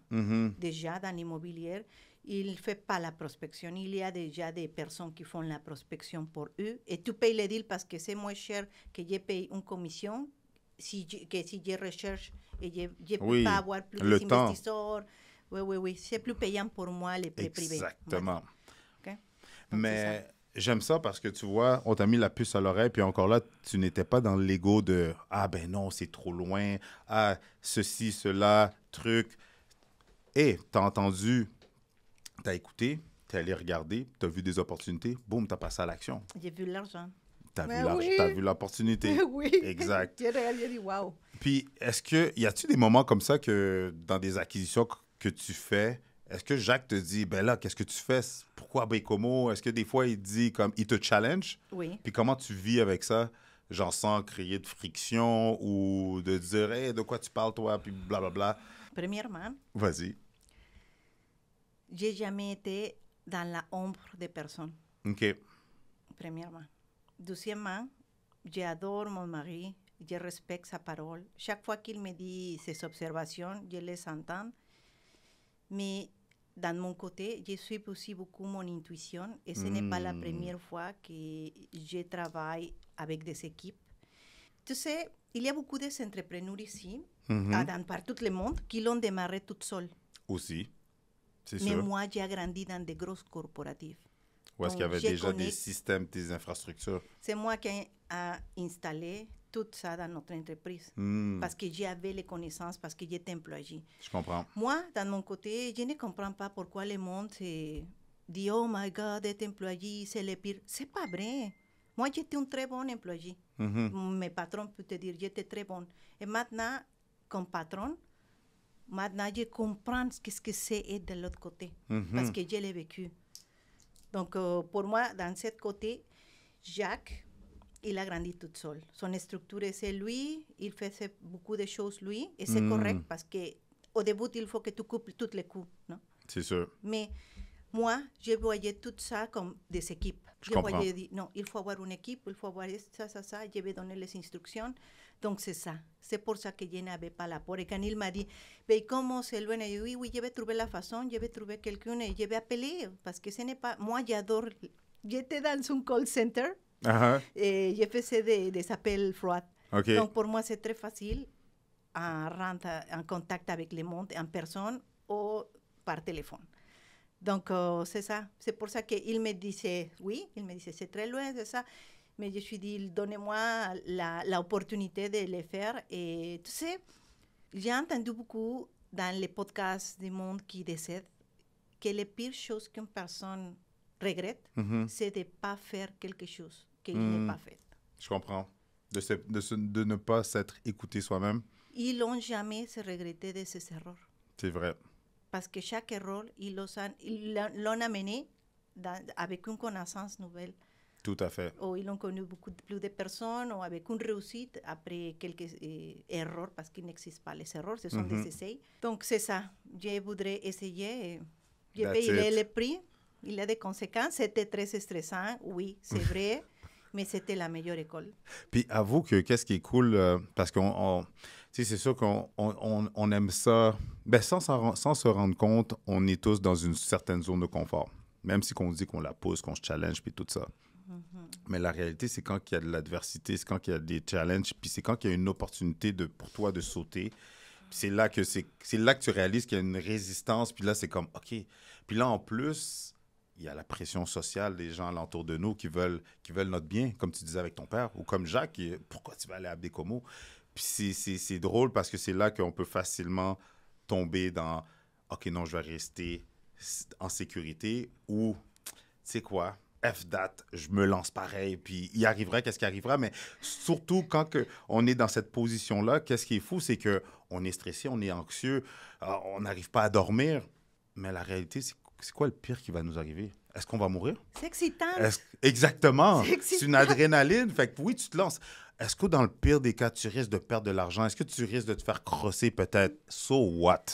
déjà dans l'immobilier, il ne fait pas la prospection. Il y a déjà des personnes qui font la prospection pour eux. Et tu payes le deal parce que c'est moins cher que je paye une commission que si je recherche et je ne peux pas avoir plus d'investisseurs. Oui. C'est plus payant pour moi, les prêts privés.
Exactement.
Okay?
Mais j'aime ça parce que tu vois, on t'a mis la puce à l'oreille, puis encore là, tu n'étais pas dans l'ego de « Ah ben non, c'est trop loin. Ah, ceci, cela, truc. » Et t'as entendu, t'as écouté, t'es allé regarder, t'as vu des opportunités, boum, t'as passé à l'action.
J'ai vu l'argent.
T'as vu
Mais
l'argent,
oui.
t'as vu l'opportunité.
Oui.
Exact.
J'ai regardé, j'ai dit « Wow ».
Puis, y a-tu des moments comme ça que dans des acquisitions que tu fais, est-ce que Jacques te dit, ben là, qu'est-ce que tu fais? Pourquoi Baie-Comeau? Est-ce que des fois, il dit comme, il te challenge?
Oui.
Puis comment tu vis avec ça? Genre sans créer de friction ou de dire, hey, de quoi tu parles, toi? Puis blablabla.
Premièrement,
Vas-y.
j'ai jamais été dans la ombre de personne.
OK.
Premièrement. Deuxièmement, j'adore mon mari, je respecte sa parole. Chaque fois qu'il me dit ses observations, je les entends. Mais dans mon côté, je suis aussi beaucoup mon intuition et ce n'est pas la première fois que je travaille avec des équipes. Tu sais, il y a beaucoup d'entrepreneurs ici, par tout le monde, qui l'ont démarré toute seule.
Aussi, c'est
Mais
sûr.
moi, j'ai grandi dans des grosses corporatifs.
Ou est-ce qu'il y avait déjà des systèmes, des infrastructures?
C'est moi qui ai installé tout ça dans notre entreprise. Parce que j'avais les connaissances, parce que j'étais employée.
Je comprends.
Moi, dans mon côté, je ne comprends pas pourquoi le monde se dit « Oh my God, être employé, c'est le pire ». C'est pas vrai. Moi, j'étais un très bon employé. Mes patrons peuvent te dire j'étais très bon. Et maintenant, comme patron, maintenant, je comprends ce que c'est être de l'autre côté. Parce que je l'ai vécu. Donc, pour moi, dans ce côté, Jacques, il a grandi tout seul. Son structure, c'est lui. Il fait beaucoup de choses, lui. Et c'est correct parce qu'au début, il faut que tu coupes tous les coups. Non?
C'est sûr.
Mais moi, je voyais tout ça comme des équipes.
Je comprends.
Voyais, non, il faut avoir une équipe, il faut avoir ça. Je vais donner les instructions. Donc, c'est ça. C'est pour ça que je n'avais pas la peur. Et quand il m'a dit, mais comment c'est loin? Je dis, oui, je vais trouver la façon, je vais trouver quelqu'un et je vais appeler. Parce que ce n'est pas... Moi, j'adore... J'étais dans un call center. Et je faisais des appels froids.
Okay.
Donc, pour moi, c'est très facile à rentrer en contact avec le monde en personne ou par téléphone. Donc, c'est ça. C'est pour ça qu'il me disait, oui, il me disait, c'est très loin, c'est ça. Mais je suis dit, donnez-moi l'opportunité de le faire. Et tu sais, j'ai entendu beaucoup dans les podcasts du monde qui décèdent que les pires choses qu'une personne regrette, c'est de ne pas faire quelque chose qu'il n'est pas fait.
Je comprends. De ne pas s'être écouté soi-même.
Ils n'ont jamais se regretté de ces erreurs.
C'est vrai.
Parce que chaque erreur, ils l'ont amené avec une connaissance nouvelle.
Tout à fait.
Ou ils ont connu beaucoup plus de personnes, ou avec une réussite après quelques erreurs, parce qu'il n'existe pas les erreurs, ce sont des essais. Donc, c'est ça. Je voudrais essayer. Je paye le prix. Il y a des conséquences. C'était très stressant, oui, c'est vrai, mais c'était la meilleure école.
Puis, avoue que qu'est-ce qui est cool, parce qu'on... Tu sais, c'est sûr qu'on aime ça. Ben, sans se rendre compte, on est tous dans une certaine zone de confort. Même si on dit qu'on la pousse, qu'on se challenge, puis tout ça. Mais la réalité, c'est quand il y a de l'adversité, c'est quand il y a des challenges, puis c'est quand il y a une opportunité pour toi de sauter. C'est là que tu réalises qu'il y a une résistance, puis là, c'est comme, OK. Puis là, en plus, il y a la pression sociale des gens alentour de nous qui veulent notre bien, comme tu disais avec ton père, ou comme Jacques, pourquoi tu vas aller à Baie-Comeau? Puis c'est drôle parce que c'est là qu'on peut facilement tomber dans « OK, non, je vais rester en sécurité » ou « Tu sais quoi, F-dat, je me lance pareil, puis il arrivera qu'est-ce qui arrivera. » Mais surtout quand on est dans cette position-là, qu'est-ce qui est fou, c'est qu'on est stressé, on est anxieux, on n'arrive pas à dormir. Mais la réalité, c'est quoi le pire qui va nous arriver? Est-ce qu'on va mourir?
C'est excitant.
Exactement.
C'est
une adrénaline. Fait que oui, tu te lances. Est-ce que dans le pire des cas, tu risques de perdre de l'argent? Est-ce que tu risques de te faire crosser peut-être? So what?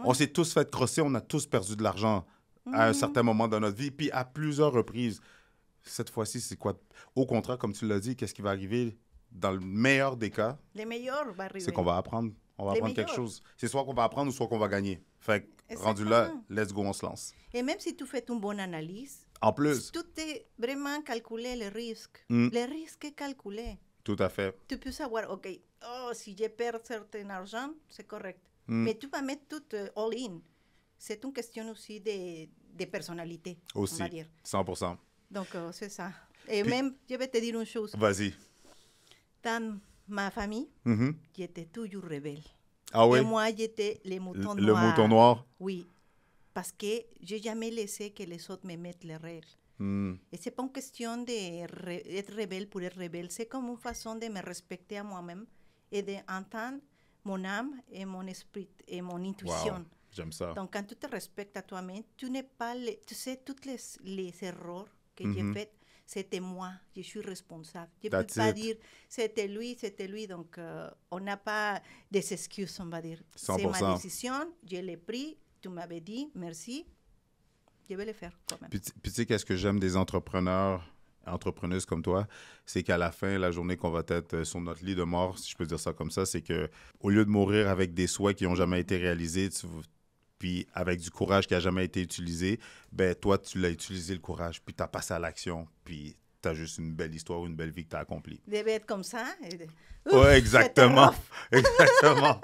On s'est tous fait crosser, on a tous perdu de l'argent à un certain moment dans notre vie, puis à plusieurs reprises. Cette fois-ci, c'est quoi? Au contraire, comme tu l'as dit, qu'est-ce qui va arriver? Dans le meilleur des cas,
le meilleur va arriver.
C'est qu'on va apprendre. On va apprendre quelque chose. C'est soit qu'on va apprendre ou soit qu'on va gagner. Fait que, rendu là, let's go, on se lance.
Et même si tu fais une bonne analyse,
en plus,
tout est vraiment calculé, le risque. Le risque est calculé.
Tout à fait.
Tu peux savoir, OK, si je perds certain argent, c'est correct. Mais tu vas mettre tout all-in. C'est une question aussi de personnalité,
Aussi,
on va dire.
100%.
Donc, c'est ça. Et
Puis-
même, je vais te dire une chose.
Vas-y.
Dans ma famille,
Mhm.
j'étais toujours rebelle.
Ah oui?
Et moi, j'étais le mouton
Le
noir.
mouton noir?
Oui, parce que je n'ai jamais laissé que les autres me mettent les règles.
Hmm.
Et ce n'est pas une question d'être rebelle pour être rebelle, c'est comme une façon de me respecter à moi-même et d'entendre mon âme et mon esprit et mon intuition.
Wow, j'aime ça.
Donc, quand tu te respectes à toi-même, tu n'es pas, tu sais, tous les erreurs que j'ai faits, c'était moi, je suis responsable. Je ne peux
That's
pas
it.
dire, c'était lui. Donc, on n'a pas des excuses, on va dire.
100%.
C'est ma décision, je l'ai pris, tu m'avais dit, merci, je vais le faire quand même.
Puis tu sais, qu'est-ce que j'aime des entrepreneuses comme toi, c'est qu'à la fin, la journée qu'on va être sur notre lit de mort, si je peux dire ça comme ça, c'est que au lieu de mourir avec des souhaits qui n'ont jamais été réalisés, puis avec du courage qui n'a jamais été utilisé, ben toi, tu l'as utilisé le courage, puis tu as passé à l'action, puis tu as juste une belle histoire, une belle vie que tu as accomplie.
Devait être comme ça.
Oui, exactement. Exactement.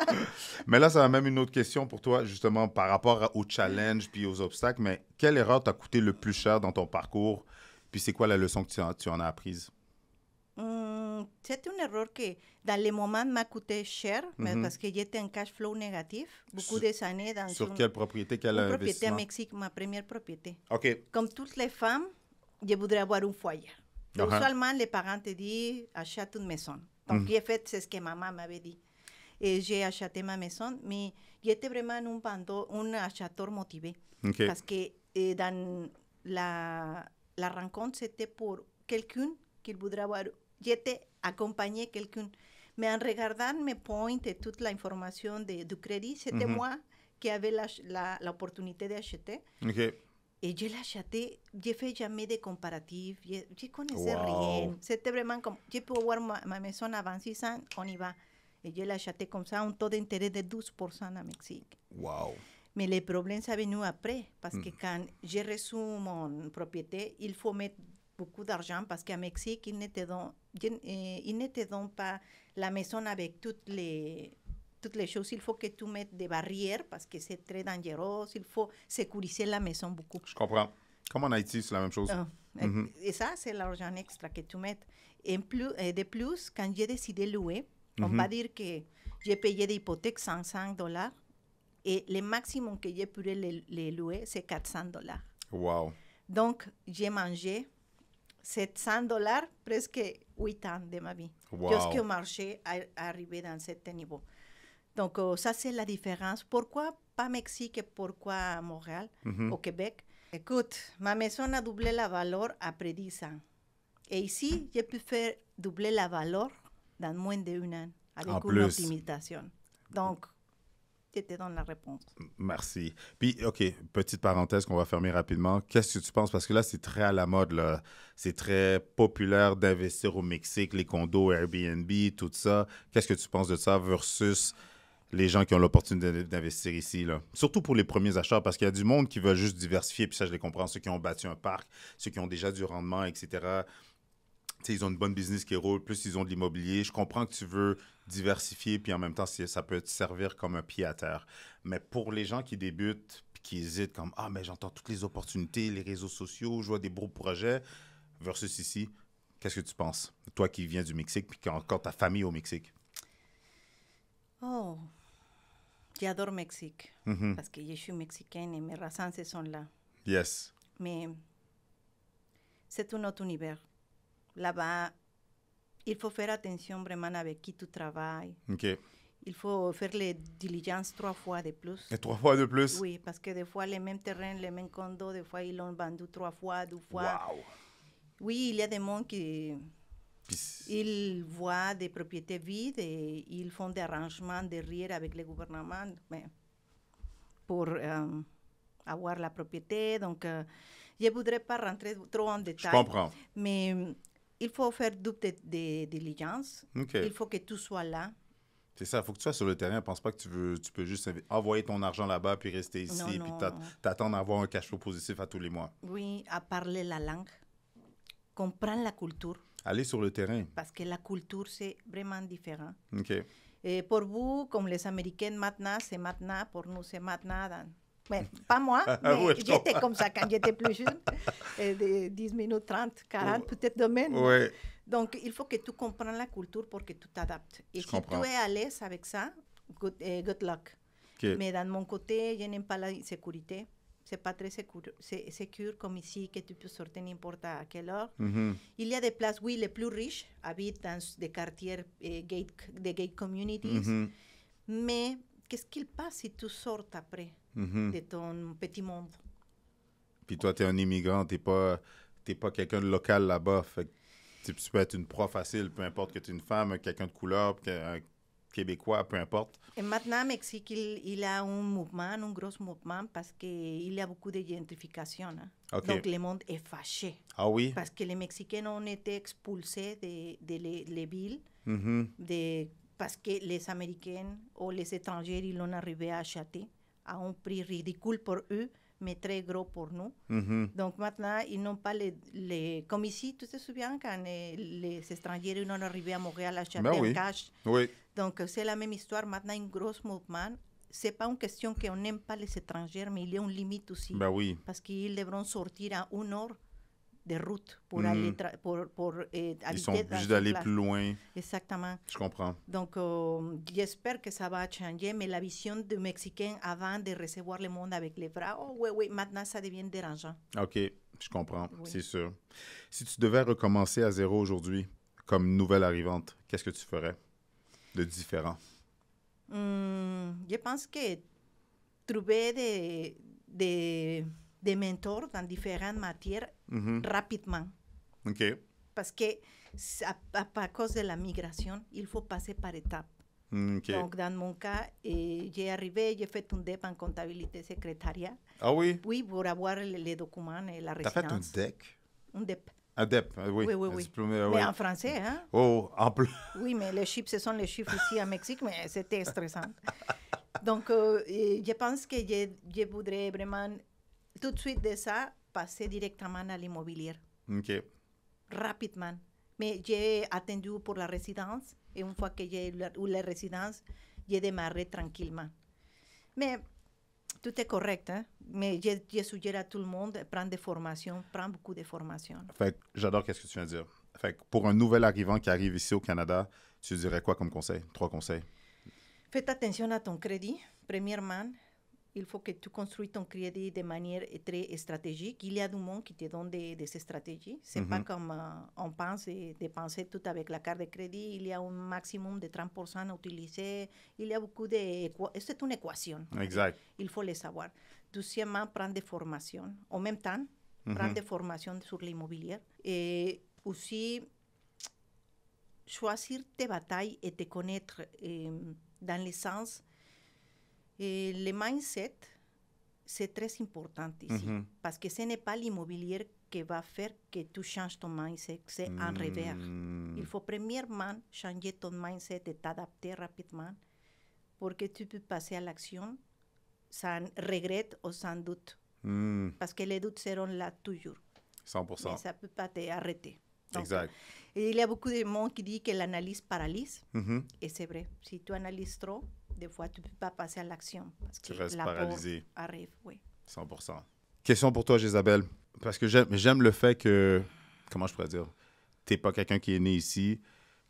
Mais là, ça va même une autre question pour toi, justement, par rapport aux challenges puis aux obstacles. Mais quelle erreur t'a coûté le plus cher dans ton parcours? Puis c'est quoi la leçon que tu en as apprise?
C'est une erreur que dans les moments m'a coûté cher, mais parce que j'étais en cash flow négatif, beaucoup des années dans
Sur quelle propriété, quel
une propriété à
investissement?
Mexique, ma première propriété.
OK.
Comme toutes les femmes, je voudrais avoir un foyer.
Uh-huh.
Usuellement, les parents te disent achète une maison. Donc, j'ai fait c'est ce que maman m'avait dit. Et j'ai acheté ma maison, mais j'étais vraiment un acheteur motivé.
OK.
Parce que dans la rencontre, c'était pour quelqu'un qui voudrait avoir. J'étais accompagné quelqu'un. Mais en regardant mes points et toute l'information du crédit, c'était moi qui avais l'opportunité d'acheter.
OK.
Et je l'ai acheté, je ne fais jamais de comparatifs, je ne connaissais
Wow.
rien. C'était vraiment comme, je peux avoir ma maison avant 6 ans, on y va. Et je l'ai acheté comme ça, un taux d'intérêt de 12% à Mexique.
Wow.
Mais le problème, c'est venu après, parce que quand j'ai reçu mon propriété, il faut mettre beaucoup d'argent, parce qu'à Mexique, ils ne te donnent pas la maison avec toutes les choses. Il faut que tu mettes des barrières, parce que c'est très dangereux. Il faut sécuriser la maison beaucoup.
Je comprends. Comme en Haïti, c'est la même chose.
Et ça, c'est l'argent extra que tu mets. Et de plus, quand j'ai décidé de louer, on va dire que j'ai payé d'hypothèque $105 et le maximum que j'ai pu les louer, c'est $400.
Wow.
Donc, j'ai mangé $700 presque 8 ans de ma vie.
Wow.
Jusqu'au marché arrivé dans ce niveau. Donc, ça, c'est la différence. Pourquoi pas Mexique et pourquoi Montréal, au Québec? Écoute, ma maison a doublé la valeur après 10 ans. Et ici, j'ai pu faire doubler la valeur dans moins d'1 an avec une optimisation. Donc, je te donne la réponse.
Merci. Puis, OK, petite parenthèse qu'on va fermer rapidement. Qu'est-ce que tu penses? Parce que là, c'est très à la mode, là. C'est très populaire d'investir au Mexique, les condos, Airbnb, tout ça. Qu'est-ce que tu penses de ça versus les gens qui ont l'opportunité d'investir ici, là? Surtout pour les premiers acheteurs, parce qu'il y a du monde qui veut juste diversifier, puis ça, je les comprends. Ceux qui ont bâti un parc, ceux qui ont déjà du rendement, etc. T'sais, ils ont une bonne business qui roule, plus ils ont de l'immobilier. Je comprends que tu veux diversifier, puis en même temps, ça peut te servir comme un pied à terre. Mais pour les gens qui débutent, puis qui hésitent comme « Ah, mais j'entends toutes les opportunités, les réseaux sociaux, je vois des beaux projets », versus ici, qu'est-ce que tu penses? Toi qui viens du Mexique, puis qui as encore ta famille au Mexique.
Oh, j'adore Mexique, parce que je suis mexicaine et mes racines sont là.
Yes.
Mais c'est un autre univers. Là-bas, il faut faire attention vraiment avec qui tu travailles.
OK.
Il faut faire les diligences 3 fois de plus.
Et 3 fois de plus?
Oui, parce que des fois, les mêmes terrains, les mêmes condos, des fois, ils l'ont vendu 3 fois, 2 fois.
Wow!
Oui, il y a des gens qui
Puis,
ils voient des propriétés vides et ils font des arrangements derrière avec le gouvernement pour avoir la propriété. Donc, je ne voudrais pas rentrer trop en détail.
je comprends.
Mais il faut faire double de diligence.
OK.
Il faut que tout soit là.
C'est ça, il faut que tu sois sur le terrain. Pense pas que tu peux juste envoyer ton argent là-bas puis rester ici
Non,
puis
non.
t'attendre à avoir un cash flow positif à tous les mois.
Oui, à parler la langue, comprendre la culture,
Aller sur le terrain.
parce que la culture, c'est vraiment différent.
OK.
Et pour vous, comme les Américains, maintenant, c'est maintenant. Pour nous, c'est maintenant. Mais, pas moi, mais
Ouais,
j'étais comme ça quand j'étais plus jeune. De 10 minutes, 30, 40, peut-être demain. Non?
Ouais,
Donc, il faut que tu comprennes la culture pour que tu t'adaptes. Et
je
si
comprends.
tu es à l'aise avec ça, good luck.
OK.
Mais dans mon côté, je n'aime pas la sécurité. C'est pas très sécure comme ici, que tu peux sortir n'importe à quelle heure.
Mhm.
Il y a des places, oui, les plus riches habitent dans des quartiers des gay communities.
Mhm.
Mais qu'est-ce qu'il passe si tu sors après
Mhm.
de ton petit monde?
Puis toi, tu es un immigrant, t'es pas quelqu'un de local là-bas. Fait que tu peux être une proie facile, peu importe que tu es une femme, quelqu'un de couleur, un Québécois, peu importe.
Et maintenant, au Mexique, il y a un gros mouvement parce qu'il y a beaucoup de gentrification. Hein.
OK.
Donc, le monde est fâché.
Ah oui?
Parce que les Mexicains ont été expulsés de les villes
Mhm.
parce que les Américains ou les étrangers, ils l'ont arrivé à acheter à un prix ridicule pour eux, mais très gros pour nous.
Mhm.
Donc maintenant, ils n'ont pas comme ici, tu te souviens quand les étrangers ils ont arrivé à Montréal à acheter
Ben
en
oui.
cash.
Oui.
Donc c'est la même histoire. Maintenant, un gros mouvement. C'est pas une question qu'on n'aime pas les étrangers, mais il y a une limite aussi.
Ben oui.
Parce qu'ils devront sortir à 1 heure de route pour aller pour
Ils sont
habiter dans
obligés
une
d'aller
place.
plus loin.
Exactement.
Je comprends.
Donc, j'espère que ça va changer, mais la vision du Mexicain avant de recevoir le monde avec les bras, oh oui, oui, maintenant ça devient dérangeant.
OK, je comprends,
Oui.
c'est sûr. Si tu devais recommencer à zéro aujourd'hui, comme nouvelle arrivante, qu'est-ce que tu ferais de différent?
Je pense que trouver des mentors dans différentes matières
Mhm.
rapidement.
OK.
Parce que à cause de la migration, il faut passer par étapes.
OK.
Donc, dans mon cas, j'ai fait un DEP en comptabilité secrétariat.
Ah oui?
Oui, pour avoir les documents et la
T'as fait un
résidence.
DEC?
Un DEP.
Un DEP, oui.
Oui, oui,
un
oui.
diplômé,
Mais
oui.
en français, hein?
Oh, en plus.
Oui, mais les chiffres, ce sont les chiffres ici au Mexique, mais c'était stressant. Donc, je pense que je voudrais vraiment, tout de suite de ça, passer directement à l'immobilier,
OK.
rapidement. Mais j'ai attendu pour la résidence, et une fois que j'ai eu la résidence, j'ai démarré tranquillement. Mais tout est correct, hein? Mais je suggère à tout le monde, prendre des formations, prendre beaucoup de formations.
Fait que j'adore ce que tu viens de dire. Fait que pour un nouvel arrivant qui arrive ici au Canada, tu dirais quoi comme conseil? 3 conseils.
Faites attention à ton crédit. Premièrement, il faut que tu construis ton crédit de manière très stratégique. Il y a du monde qui te donne des stratégies. Ce n'est pas comme on pense de dépenser tout avec la carte de crédit. Il y a un maximum de 30% à utiliser. Il y a beaucoup de... C'est une équation.
Exact.
Il faut le savoir. Deuxièmement, prendre des formations. En même temps, prendre des formations sur l'immobilier. Et aussi, choisir tes batailles et te connaître dans le sens... le mindset, c'est très important ici. Parce que ce n'est pas l'immobilier qui va faire que tu changes ton mindset, c'est en revers. Il faut premièrement changer ton mindset et t'adapter rapidement pour que tu puisses passer à l'action sans regret ou sans doute. Parce que les doutes seront là toujours.
100%.
Mais ça ne peut pas t'arrêter. Donc,
Exact.
il y a beaucoup de monde qui dit que l'analyse paralyse. Et c'est vrai. Si tu analyses trop, des fois, tu ne peux pas passer à l'action. Parce
Tu
que
restes
la
paralysé.
peur arrive, oui.
100%. Question pour toi, Jésabelle. Parce que j'aime le fait que, comment je pourrais dire, tu n'es pas quelqu'un qui est né ici,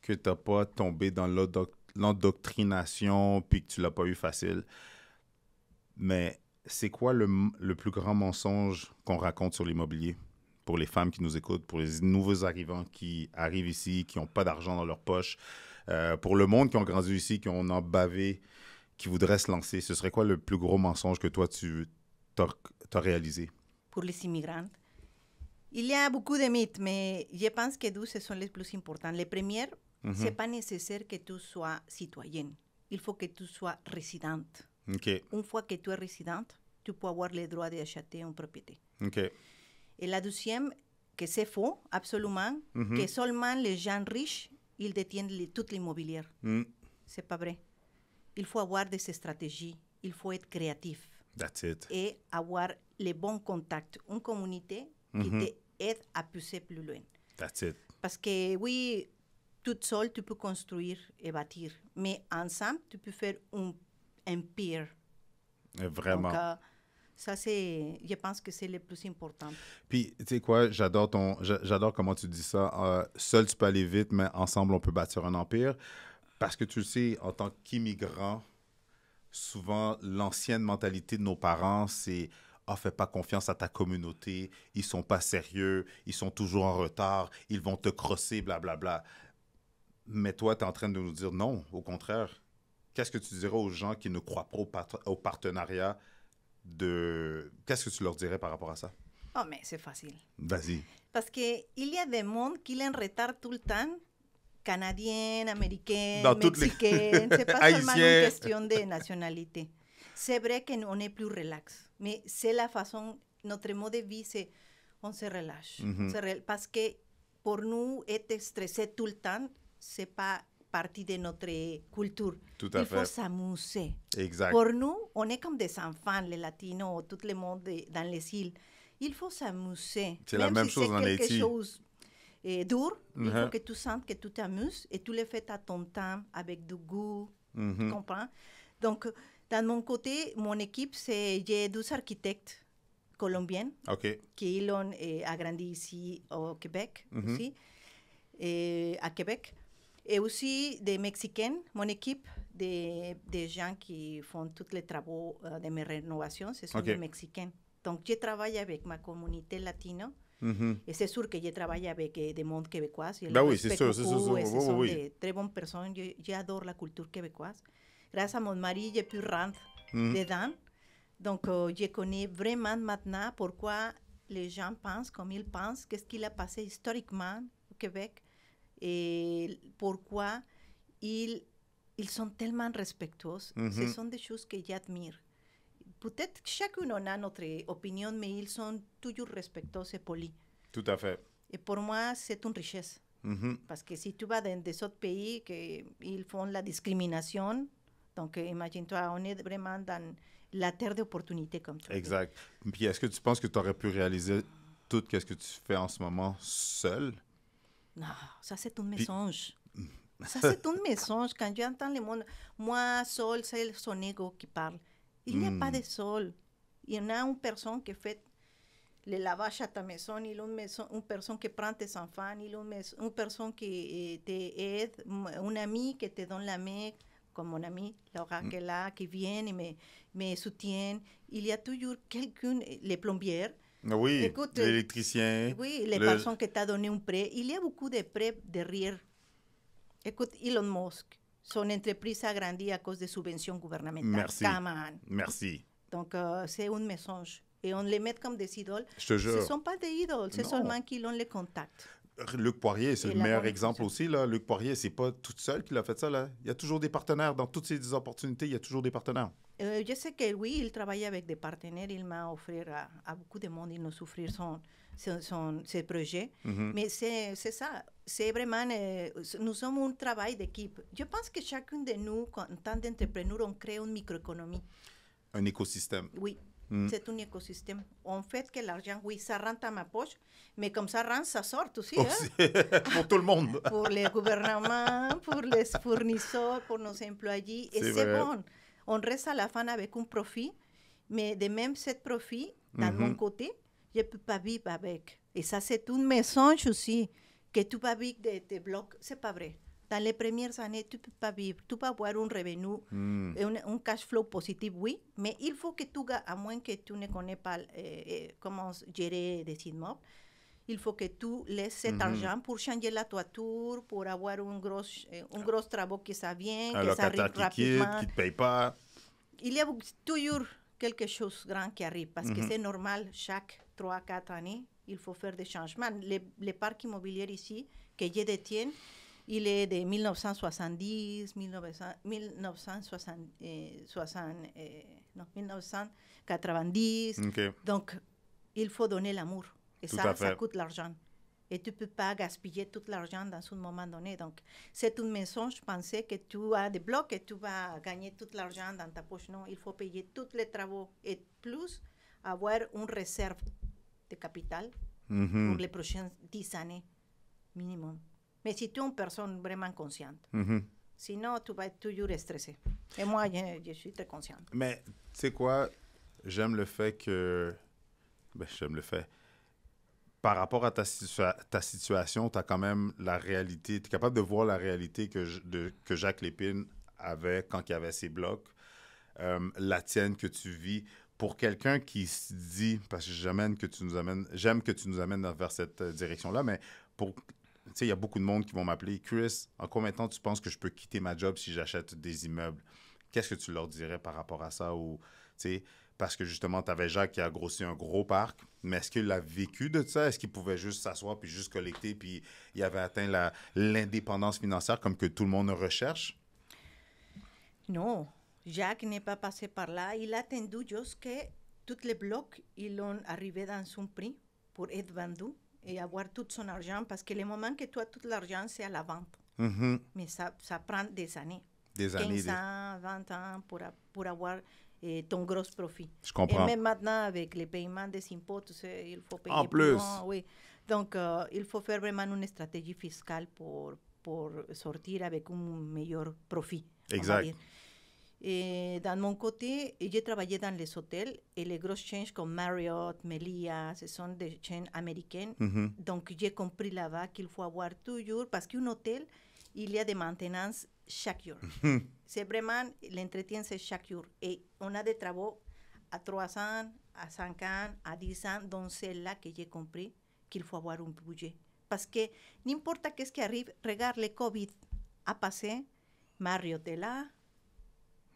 que tu n'as pas tombé dans l'endoctrination puis que tu ne l'as pas eu facile. Mais c'est quoi le plus grand mensonge qu'on raconte sur l'immobilier pour les femmes qui nous écoutent, pour les nouveaux arrivants qui arrivent ici, qui n'ont pas d'argent dans leur poche, pour le monde qui ont grandi ici, qui ont en bavé, qui voudraient se lancer? Ce serait quoi le plus gros mensonge que toi, tu as réalisé?
Pour les immigrants, il y a beaucoup de mythes, mais je pense que deux, ce sont les plus importants. Les premières, ce n'est pas nécessaire que tu sois citoyenne. Il faut que tu sois résidente.
OK.
Une fois que tu es résidente, tu peux avoir le droit d'acheter une propriété.
OK.
Et la deuxième, que c'est faux, absolument, que seulement les gens riches, ils détiennent tout l'immobilier. C'est pas vrai. Il faut avoir des stratégies. Il faut être créatif.
That's it.
Et avoir les bons contacts. Une communauté qui t'aide à pousser plus loin.
That's it.
Parce que oui, toute seule, tu peux construire et bâtir. Mais ensemble, tu peux faire un empire.
Vraiment.
Donc, ça, je pense que c'est le plus important.
Puis, tu sais quoi, j'adore comment tu dis ça. Seul, tu peux aller vite, mais ensemble, on peut bâtir un empire. Parce que tu le sais, en tant qu'immigrant, souvent, l'ancienne mentalité de nos parents, c'est « Ah, fais pas confiance à ta communauté, ils sont pas sérieux, ils sont toujours en retard, ils vont te crosser, blablabla. » Mais toi, tu es en train de nous dire non, au contraire. Qu'est-ce que tu dirais aux gens qui ne croient pas au partenariat Qu'est-ce que tu leur dirais par rapport à ça?
Oh, mais c'est facile.
Vas-y.
Parce qu'il y a des mondes qui les retardent tout le temps. Canadiens, Américains,
Dans toutes
Mexicains. C'est pas seulement une
Haïtiens.
question de nationalité. C'est vrai qu'on est plus relax. Mais c'est la façon, notre mode de vie, c'est on se relâche. Parce que pour nous, être stressé tout le temps, c'est pas partie de notre culture.
Tout à
Il
fait.
faut s'amuser.
Exact.
Pour nous, on est comme des enfants, les latinos, tout le monde dans les îles. Il faut s'amuser.
C'est la même
si
chose en
c'est quelque
Haïti.
chose dur, il faut que tu sentes que tu t'amuses et tu le fais à ton temps, avec du goût. Tu comprends? Donc, dans mon côté, mon équipe, j'ai 12 architectes colombiens
OK.
qui ont agrandi ici au Québec, aussi, à Québec. Et aussi des Mexicains, mon équipe, des gens qui font tous les travaux de mes rénovations, ce sont des Mexicains. Donc, je travaille avec ma communauté latine. Et c'est sûr que je travaille avec des mondes québécois.
Ben oui, c'est sûr, c'est sûr.
Et ce sont de très bonnes personnes. J'adore la culture québécoise. Grâce à mon mari, j'ai pu rentrer dedans. Donc, je connais vraiment maintenant pourquoi les gens pensent comme ils pensent, qu'est-ce qu'il a passé historiquement au Québec et pourquoi ils sont tellement respectueux. Ce sont des choses que j'admire. Peut-être que chacun en a notre opinion, mais ils sont toujours respectueux et polis.
Tout à fait.
Et pour moi, c'est une richesse. Parce que si tu vas dans des autres pays, ils font la discrimination, donc imagine-toi, on est vraiment dans la terre d'opportunités comme ça.
Exact. Puis est-ce que tu penses que tu aurais pu réaliser tout ce que tu fais en ce moment seul?
Non, ça c'est un mensonge. Ça c'est un mensonge. Quand j'entends le monde, moi seul, c'est son ego qui parle. Il n'y a pas de seul. Il y en a une personne qui fait le lavage à ta maison, il y a une personne qui prend tes enfants, il y a une personne qui t'aide, un ami qui te donne la main, comme mon ami Laura qui est là, qui vient et me soutient. Il y a toujours quelqu'un, les plombiers.
Oui,
écoute,
l'électricien.
Oui, les personnes qui t'ont donné un prêt. Il y a beaucoup de prêts derrière. Écoute, Elon Musk, son entreprise a grandi à cause de subventions gouvernementales.
Merci.
Come on.
Merci.
Donc, c'est un mensonge. Et on les met comme des idoles.
Je te jure.
Ce ne sont pas des idoles, c'est
Non.
seulement qu'ils ont les contacts.
Luc Poirier, c'est
Et
le
la
meilleur
bonne
exemple
discussion.
aussi. Là. Luc Poirier, c'est pas tout seul qui l'a fait ça. Là. Il y a toujours des partenaires. Dans toutes ces opportunités, il y a toujours des partenaires.
Je sais que oui, il travaille avec des partenaires. Il m'a offert à beaucoup de monde, il nous offrir ses projets. Mais c'est ça. C'est vraiment, nous sommes un travail d'équipe. Je pense que chacun de nous, en tant qu'entrepreneur, on crée une microéconomie.
Un écosystème.
Oui. C'est un écosystème. En fait, que l'argent, oui, ça rentre à ma poche, mais comme ça rentre, ça sort aussi.
Pour tout le monde.
Pour les gouvernements, pour les fournisseurs, pour nos employés. Et c'est bon. On reste à la fin avec un profit, mais de même ce profit, dans mon côté, je ne peux pas vivre avec. Et ça, c'est un message aussi, que tu vas vivre de tes blocs. Ce n'est pas vrai. Dans les premières années, tu ne peux pas vivre. Tu peux avoir un revenu, un cash flow positif, oui, mais il faut que tu, à moins que tu ne connais pas comment gérer des immeubles, il faut que tu laisses cet argent pour changer la toiture, pour avoir un gros travaux qui ça vient, que ça arrive rapidement.
Qui ne te paye pas.
Il y a toujours quelque chose de grand qui arrive, parce que c'est normal, chaque 3-4 années, il faut faire des changements. Les parcs immobiliers ici, que je détiens, il est de 1970, 1990.
Okay.
Donc, il faut donner l'amour. Et
Tout
ça coûte l'argent. Et tu ne peux pas gaspiller tout l'argent dans un moment donné. Donc, c'est un mensonge, penser que tu as des blocs et tu vas gagner tout l'argent dans ta poche. Non, il faut payer tous les travaux et plus avoir une réserve de capital pour les prochaines 10 années minimum. Mais si tu es une personne vraiment consciente,
Mhm.
sinon tu vas être toujours stressé. Et moi, je suis très consciente.
Mais tu sais quoi? J'aime le fait que... Ben, j'aime le fait. Par rapport à ta situation, tu as quand même la réalité. Tu es capable de voir la réalité que Jacques Lépine avait quand il avait ses blocs. La tienne que tu vis. Pour quelqu'un qui se dit, parce que j'aime que tu nous amènes vers cette direction-là, mais pour, tu sais, il y a beaucoup de monde qui vont m'appeler, Chris, en combien de temps tu penses que je peux quitter ma job si j'achète des immeubles? Qu'est-ce que tu leur dirais par rapport à ça? Ou, tu sais, parce que justement, tu avais Jacques qui a grossi un gros parc, mais est-ce qu'il a vécu de ça? Est-ce qu'il pouvait juste s'asseoir puis juste collecter, puis il avait atteint l'indépendance financière comme que tout le monde recherche?
Non, Jacques n'est pas passé par là. Il a attendu juste que tous les blocs ils ont arrivé dans son prix pour être vendus et avoir tout son argent parce que le moment que tu as tout l'argent, c'est à la vente.
Mhm.
Mais ça prend des années.
Des années.
15 ans, 20 ans pour avoir ton gros profit.
Je
Et
comprends.
même maintenant, avec les paiements des impôts, tu sais, il faut payer
En plus.
loin, oui. Donc, il faut faire vraiment une stratégie fiscale pour sortir avec un meilleur profit. On va
Exact.
dire. Et dans mon côté, j'ai travaillé dans les hôtels et les grosses chaînes comme Marriott, Melia, ce sont des chaînes américaines.
Mhm.
Donc, j'ai compris là-bas qu'il faut avoir toujours, parce qu'un hôtel, il y a des maintenances chaque jour. C'est vraiment, l'entretien, c'est chaque jour. Et on a des travaux à 3 ans, à 5 ans, à 10 ans. Donc, c'est là que j'ai compris qu'il faut avoir un budget. Parce que n'importe qu'est-ce qui arrive, regarde, le COVID a passé, Marriott est là,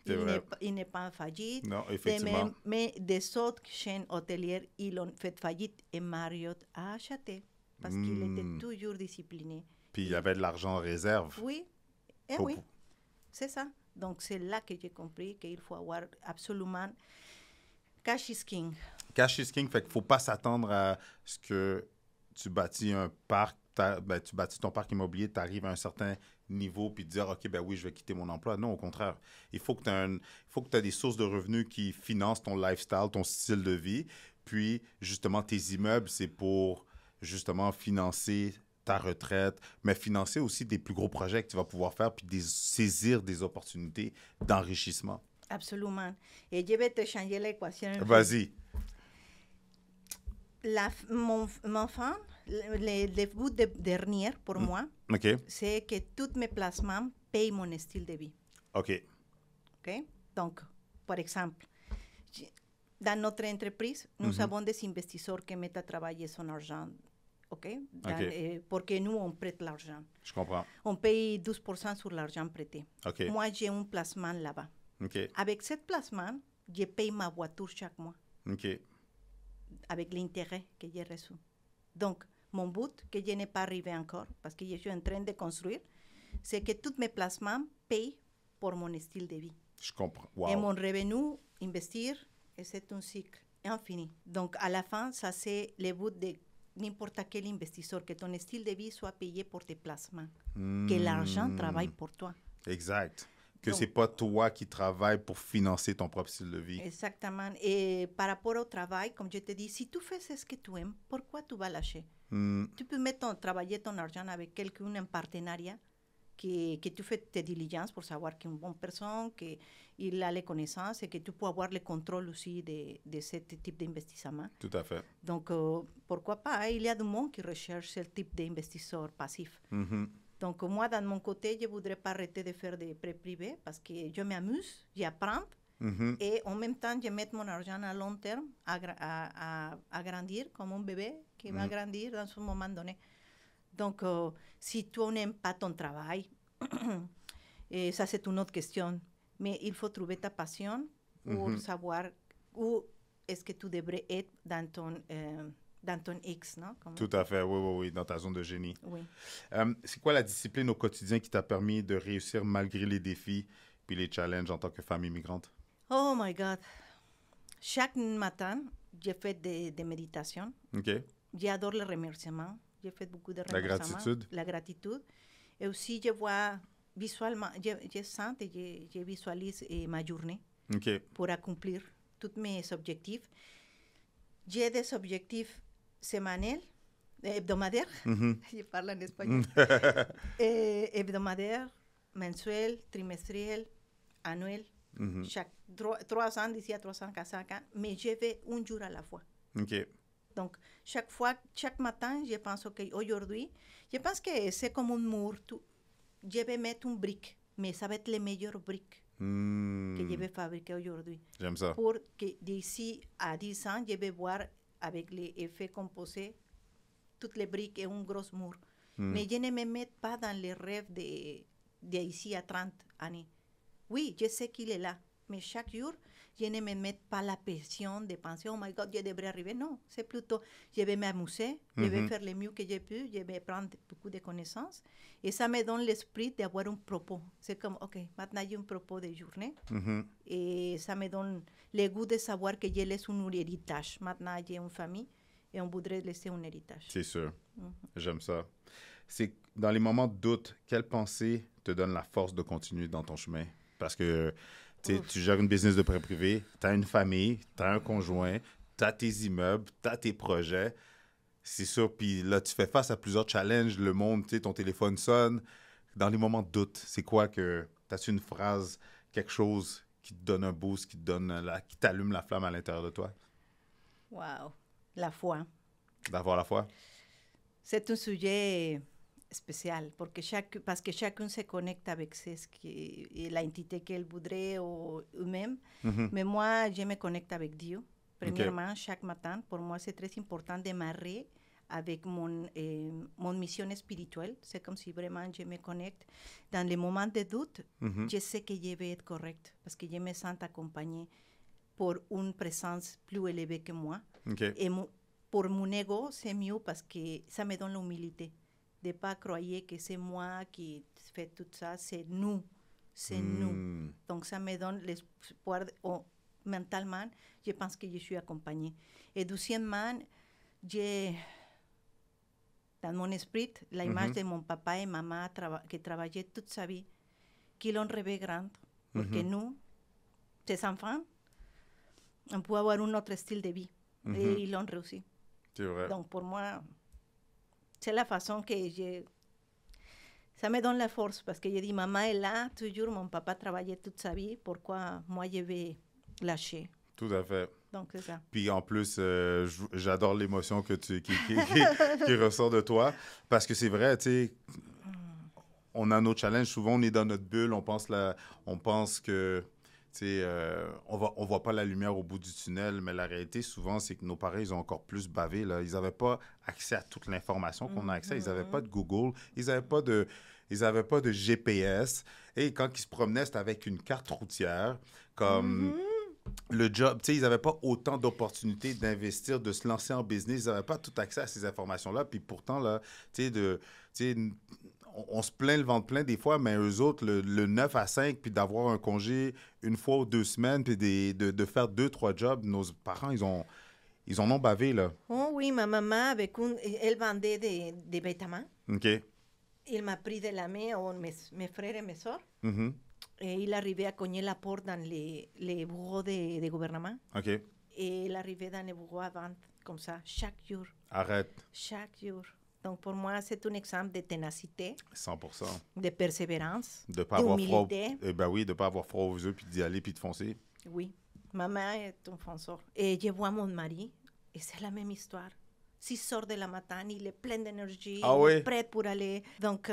C'est vrai.
il n'est pas faillite.
Non, effectivement.
Mais des autres chaînes hôtelières, ils ont fait faillite et Marriott a acheté parce qu'il était toujours discipliné.
Puis il y avait de l'argent en réserve.
Oui, et
Pour-
oui, c'est ça. Donc, c'est là que j'ai compris qu'il faut avoir absolument... Cash is king.
Cash is king, fait qu'il ne faut pas s'attendre à ce que tu bâtis un parc, tu bâtis ton parc immobilier, tu arrives à un certain niveau, puis te dire, OK, ben oui, je vais quitter mon emploi. Non, au contraire. Il faut que tu aies des sources de revenus qui financent ton lifestyle, ton style de vie. Puis, justement, tes immeubles, c'est pour, justement, financer ta retraite, mais financer aussi des plus gros projets que tu vas pouvoir faire, puis saisir des opportunités d'enrichissement.
Absolument. Et je vais te changer l'équation.
Vas-y.
Mon femme, le but dernier pour moi,
OK.
c'est que tous mes placements payent mon style de vie.
OK.
Okay? Donc, par exemple, dans notre entreprise, nous avons des investisseurs qui mettent à travailler son argent. Okay? Porque nous, on prête l'argent.
Je comprends.
On paye 12% sur l'argent prêté.
OK.
Moi, j'ai un placement là-bas.
OK.
Avec ce placement, je paye ma voiture chaque mois.
OK.
Avec l'intérêt que j'ai reçu. Donc, mon but, que je n'ai pas arrivé encore, parce que je suis en train de construire, c'est que tous mes placements payent pour mon style de vie.
Je comprends. Wow.
Et mon revenu, investir, c'est un cycle infini. Donc, à la fin, ça, c'est le but de n'importe quel investisseur, que ton style de vie soit payé pour tes placements, que l'argent travaille pour toi.
Exact. Que
Donc,
c'est pas toi qui travailles pour financer ton propre style de vie.
Exactement. Et par rapport au travail, comme je te dis, si tu fais ce que tu aimes, pourquoi tu vas lâcher? Tu peux travailler ton argent avec quelqu'un en partenariat, que tu fais tes diligences pour savoir qu'il est une bonne personne, qu'il a les connaissances et que tu peux avoir le contrôle aussi de ce type d'investissement.
Tout à fait.
Donc, pourquoi pas? Il y a du monde qui recherche ce type d'investisseur passif. Donc, moi, dans mon côté, je ne voudrais pas arrêter de faire des prêts privés parce que je m'amuse, j'apprends et en même temps, je mets mon argent à long terme à grandir comme un bébé qui va grandir dans un moment donné. Donc, si tu n'aimes pas ton travail, et ça, c'est une autre question. Mais il faut trouver ta passion pour savoir où est-ce que tu devrais être dans ton X, non?
Tout à fait, oui, dans ta zone de génie.
Oui.
C'est quoi la discipline au quotidien qui t'a permis de réussir malgré les défis puis les challenges en tant que femme immigrante?
Oh my God. Chaque matin, j'ai fait des méditations.
OK.
J'adore le remerciement. J'ai fait beaucoup de
La
remerciements.
gratitude.
La gratitude. Et aussi, je vois visuellement, je sens et je visualise ma journée
OK.
pour accomplir tous mes objectifs. J'ai des objectifs semanales, hebdomadaire. Je parle en espagnol. Hebdomadaire, mensuel, trimestriel, annuel. Chaque 3 ans, d'ici à 3 ans, 4 ans. Mais je vais un jour à la fois.
OK.
Donc, chaque matin, je pense, OK, aujourd'hui, je pense que c'est comme un mur. Je vais mettre une brique, mais ça va être les meilleures briques que je vais fabriquer aujourd'hui.
J'aime ça.
Pour que d'ici à 10 ans, je vais voir avec les effets composés toutes les briques et un gros mur. Mais je ne me mets pas dans les rêves d'ici à 30 années. Oui, je sais qu'il est là, mais chaque jour, je ne me mets pas la pression de penser, oh my God, je devrais arriver. Non, c'est plutôt, je vais m'amuser, je vais faire le mieux que j'ai pu, je vais prendre beaucoup de connaissances. Et ça me donne l'esprit d'avoir un propos. C'est comme, OK, maintenant j'ai un propos de journée. Et ça me donne le goût de savoir que je laisse un héritage. Maintenant, j'ai une famille et on voudrait laisser un héritage.
C'est sûr. J'aime ça. C'est dans les moments de doute, quelle pensée te donne la force de continuer dans ton chemin? Parce que tu gères une business de prêt privé, tu as une famille, tu as un conjoint, tu as tes immeubles, tu as tes projets. C'est sûr. Puis là, tu fais face à plusieurs challenges. Le monde, ton téléphone sonne. Dans les moments de doute, c'est quoi que... T'as-tu une phrase, quelque chose qui te donne un boost, qui t'allume la flamme à l'intérieur de toi?
Wow. La foi.
D'avoir la foi?
C'est un sujet spécial parce que chacun se connecte avec l'entité qu'elle voudrait ou eux-mêmes. Mais moi, je me connecte avec Dieu. Premièrement, chaque matin, pour moi, c'est très important de m'arrêter avec mon mission spirituelle. C'est comme si vraiment je me connecte. Dans les moments de doute, je sais que je vais être correcte parce que je me sens accompagnée pour une présence plus élevée que moi. Et pour mon ego, c'est mieux parce que ça me donne l'humilité de ne pas croire que c'est moi qui fais tout ça, c'est nous. C'est nous. Donc, ça me donne l'espoir mentalement, je pense que je suis accompagnée. Et deuxièmement, j'ai dans mon esprit l'image de mon papa et maman qui travaillaient toute sa vie, qui l'ont rêvé grande. Parce que nous, ces enfants, on peut avoir un autre style de vie. Et ils l'ont réussi.
C'est vrai.
Donc, pour moi, c'est la façon que ça me donne la force parce que je dis, maman est là, toujours, mon papa travaillait toute sa vie, pourquoi moi je vais lâcher?
Tout à fait.
Donc, c'est ça.
Puis en plus, j'adore l'émotion qui ressort de toi parce que c'est vrai, tu sais, on a nos challenges, souvent on est dans notre bulle, on pense que, tu sais, on voit pas la lumière au bout du tunnel, mais la réalité, souvent, c'est que nos parents, ils ont encore plus bavé, là. Ils n'avaient pas accès à toute l'information qu'on a accès. Ils n'avaient pas de Google, ils n'avaient pas de GPS. Et quand ils se promenaient, c'était avec une carte routière, comme... Le job, tu sais, ils n'avaient pas autant d'opportunités d'investir, de se lancer en business. Ils n'avaient pas tout accès à ces informations-là. Puis pourtant, là, tu sais, on se plaint le ventre plein des fois, mais eux autres, le 9 à 5, puis d'avoir un congé une fois ou 2 semaines, puis de faire 2-3 jobs, nos parents, ils en ont bavé, là.
Oh oui, ma maman, elle vendait des vêtements.
OK.
Il m'a pris de la main, mes frères et mes soeurs. Et il arrivait à cogner la porte dans les bureaux de gouvernement.
OK.
Et il arrivait dans les bureaux à vendre comme ça, chaque jour.
Arrête.
Chaque jour. Donc, pour moi, c'est un exemple de ténacité.
100%.
De persévérance.
De pas avoir froid.
D'humilité.
Oui, de pas avoir froid aux yeux, puis d'y aller, puis de foncer.
Oui. Maman est un fonceur. Et je vois mon mari, et c'est la même histoire. 6 heures de la matin, il est plein d'énergie, il est prêt pour aller. Donc,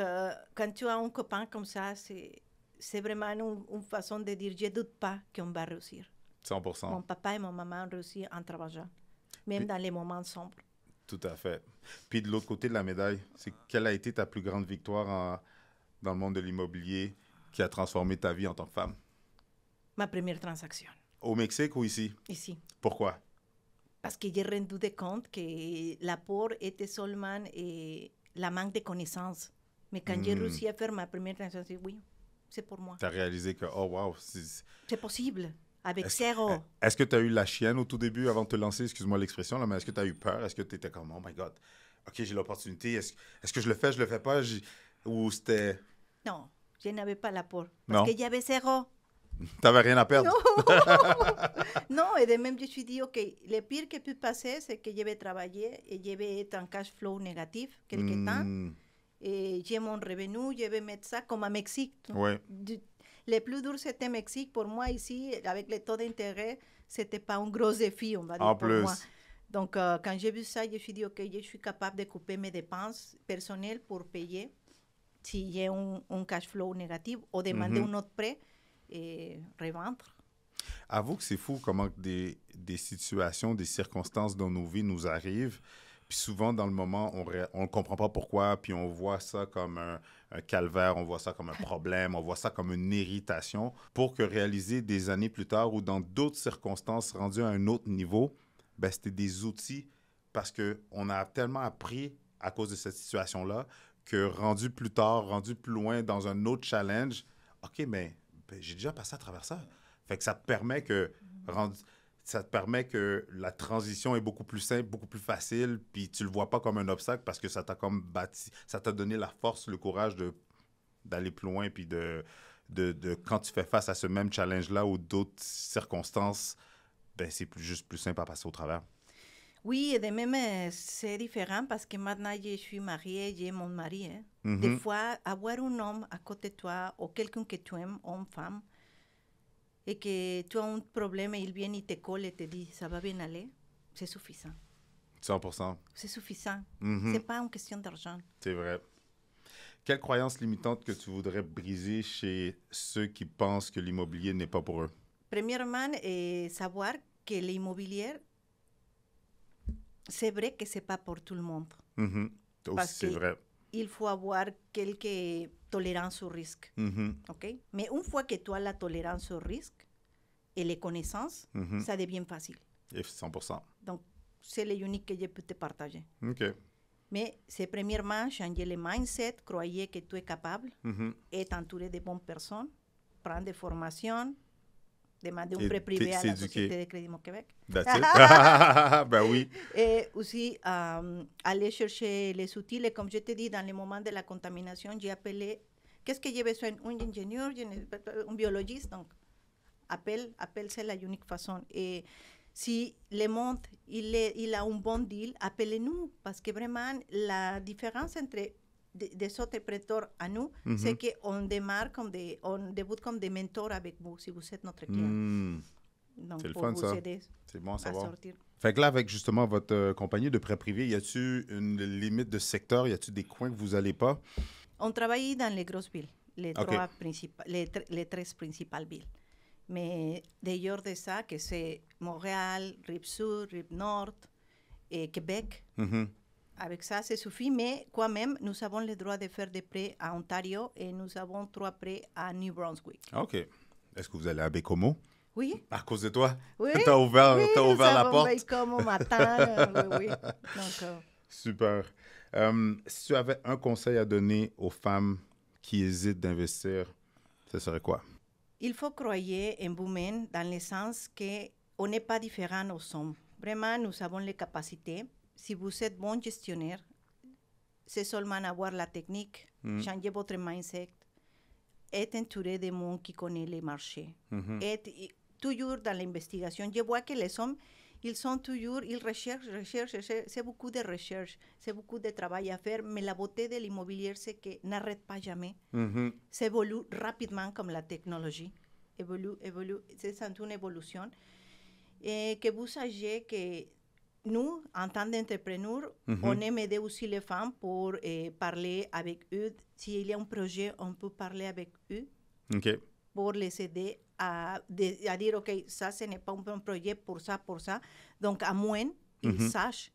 quand tu as un copain comme ça, c'est vraiment une façon de dire, je ne doute pas qu'on va réussir.
100%.
Mon papa et mon maman ont réussi en travaillant, même dans les moments sombres.
Tout à fait. Puis de l'autre côté de la médaille, quelle a été ta plus grande victoire dans le monde de l'immobilier qui a transformé ta vie en tant que femme?
Ma première transaction.
Au Mexique ou ici?
Ici.
Pourquoi?
Parce que j'ai rendu compte que l'apport était seulement la manque de connaissances. Mais quand j'ai réussi à faire ma première transaction, oui, c'est pour moi.
Tu as réalisé que, oh wow,
c'est possible, avec zéro.
Est-ce que tu as eu la chienne au tout début avant de te lancer, excuse-moi l'expression, là, mais est-ce que tu as eu peur? Est-ce que tu étais comme, oh my God, OK, j'ai l'opportunité, est-ce que je le fais pas? Ou c'était...
Non, je n'avais pas l'apport. Parce qu'il y avait zéro.
T'avais rien à perdre.
Non. Non, et de même, je me suis dit, OK, le pire qui peut passer, c'est que je vais travailler et je vais être en cash flow négatif quelque temps. Et j'ai mon revenu, je vais mettre ça comme à Mexique.
Ouais.
Le plus dur, c'était Mexique. Pour moi, ici, avec les taux d'intérêt, c'était pas un gros défi, on va dire, pour moi. Donc, quand j'ai vu ça, je me suis dit, OK, je suis capable de couper mes dépenses personnelles pour payer si j'ai un cash flow négatif ou demander un autre prêt et revendre.
Avoue que c'est fou comment des situations, des circonstances dans nos vies nous arrivent. Puis souvent, dans le moment, on ne comprend pas pourquoi, puis on voit ça comme un calvaire, on voit ça comme un problème, on voit ça comme une irritation, pour que réaliser des années plus tard ou dans d'autres circonstances rendues à un autre niveau, ben, c'était des outils parce qu'on a tellement appris à cause de cette situation-là que rendu plus tard, rendu plus loin dans un autre challenge, OK, mais j'ai déjà passé à travers ça. Fait que ça te permet que la transition est beaucoup plus simple, beaucoup plus facile, puis tu le vois pas comme un obstacle parce que ça t'a comme bâti, ça t'a donné la force, le courage d'aller plus loin, puis de quand tu fais face à ce même challenge-là ou d'autres circonstances, ben c'est juste plus simple à passer au travers.
Oui, et de même, c'est différent parce que maintenant, je suis mariée, j'ai mon mari. Hein. Des fois, avoir un homme à côté de toi ou quelqu'un que tu aimes, homme, femme, et que tu as un problème et il vient, il te colle et te dit, ça va bien aller, c'est suffisant.
100%.
C'est suffisant. C'est pas une question d'argent.
C'est vrai. Quelle croyance limitante que tu voudrais briser chez ceux qui pensent que l'immobilier n'est pas pour eux?
Premièrement, savoir que l'immobilier, c'est vrai que c'est pas pour tout le monde.
Parce c'est vrai.
Il faut avoir quelques tolérance au risque. ¿Okay? Mais une fois que tu as la tolérance au risque et les connaissances, ça devient facile.
Et 100%.
Donc, c'est l'unique que je peux te partager.
OK.
Mais c'est premièrement changer le mindset, croire que tu es capable, être entouré de bonnes personnes, prendre des formations, demander un prêt privé à la Société de Crédit au Québec.
That's it. Ben oui.
Et aussi, aller chercher les outils. Et comme je te dis, dans le moment de la contamination, j'ai appelé, qu'est-ce que j'ai besoin? Un ingénieur, un biologiste. Donc, appelle, c'est la unique façon. Et si le monde, il a un bon deal, appelez-nous. Parce que vraiment, la différence entre des autres prêteurs à nous, c'est qu'on démarre on débute comme des mentors avec vous, si vous êtes notre client. Donc,
c'est le fun, ça. C'est bon à savoir.
Sortir.
Fait que là, avec justement votre compagnie de prêt privé, y a-t-il une limite de secteur? Y a-t-il des coins que vous n'allez pas?
On travaille dans les grosses villes, les 13 principales villes. Mais d'ailleurs de ça, que c'est Montréal, Rive-Sud, Rive-Nord et Québec. Avec ça, ça suffit, mais quand même, nous avons le droit de faire des prêts à Ontario et nous avons 3 prêts à New Brunswick.
OK. Est-ce que vous allez à Bécomo?
Oui.
À cause de toi?
Oui.
T'as ouvert la porte?
Oui, Bécomo au matin. Oui. Donc,
super. Si tu avais un conseil à donner aux femmes qui hésitent d'investir, ce serait quoi?
Il faut croire en vous-même dans le sens qu'on n'est pas différent aux hommes. Vraiment, nous avons les capacités. Si vous êtes bon gestionnaire, c'est seulement avoir la technique, changer votre mindset, être entouré de monde qui connaît les marchés, être toujours dans l'investigation. Je vois que les hommes, ils recherchent, c'est beaucoup de recherche, c'est beaucoup de travail à faire, mais la beauté de l'immobilier, c'est que n'arrête pas jamais. Ça évolue rapidement comme la technologie, évolue, c'est une évolution. Et que vous sachiez que nous, en tant qu'entrepreneurs, on aime aider aussi les femmes pour parler avec eux. S'il y a un projet, on peut parler avec eux pour les aider à dire, OK, ça, ce n'est pas un bon projet pour ça. Donc, à moins qu'ils sachent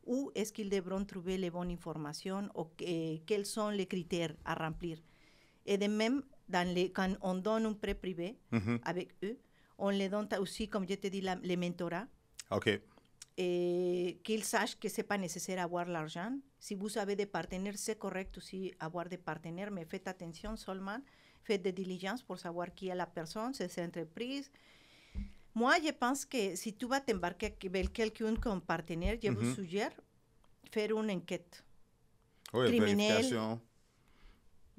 où est-ce qu'ils devront trouver les bonnes informations ou quels sont les critères à remplir. Et de même, quand on donne un prêt privé avec eux, on les donne aussi, comme je te dis, les mentorats.
OK.
Et qu'ils sachent que ce n'est pas nécessaire avoir l'argent. Si vous avez des partenaires, c'est correct aussi avoir des partenaires, mais faites attention seulement, faites des diligences pour savoir qui est la personne, c'est cette entreprise. Moi, je pense que si tu vas t'embarquer avec quelqu'un comme partenaire, je vous suggère faire une enquête criminelle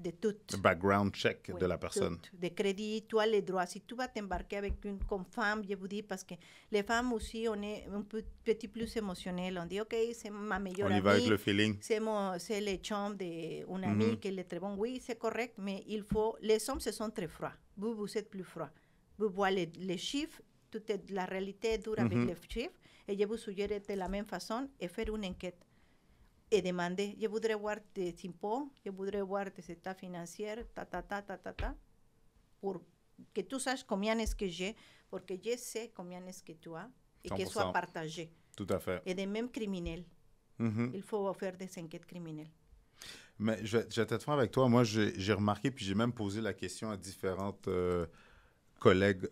de tout.
Le background check
Oui,
de la personne.
tout. De crédit, tu as les droits. Si tu vas t'embarquer avec une comme femme, je vous dis, parce que les femmes aussi, on est un petit plus émotionnel. On dit, OK, c'est ma meilleure
On y va avec
amie,
le feeling.
c'est le chum d'une amie qui est très bon. Oui, c'est correct, mais il faut... Les hommes, ce sont très froids. Vous êtes plus froid. Vous voyez les chiffres, la réalité est dure avec les chiffres, et je vous suggère de la même façon et faire une enquête. Et demander, je voudrais voir tes impôts, je voudrais voir tes états financiers, pour que tu saches combien est-ce que j'ai, parce que je sais combien est-ce que tu as, et
100%.
que soit partagé.
Tout à fait.
Et de même criminels. Il faut faire des enquêtes criminelles.
Mais je vais être franc avec toi. Moi, j'ai remarqué, puis j'ai même posé la question à différentes collègues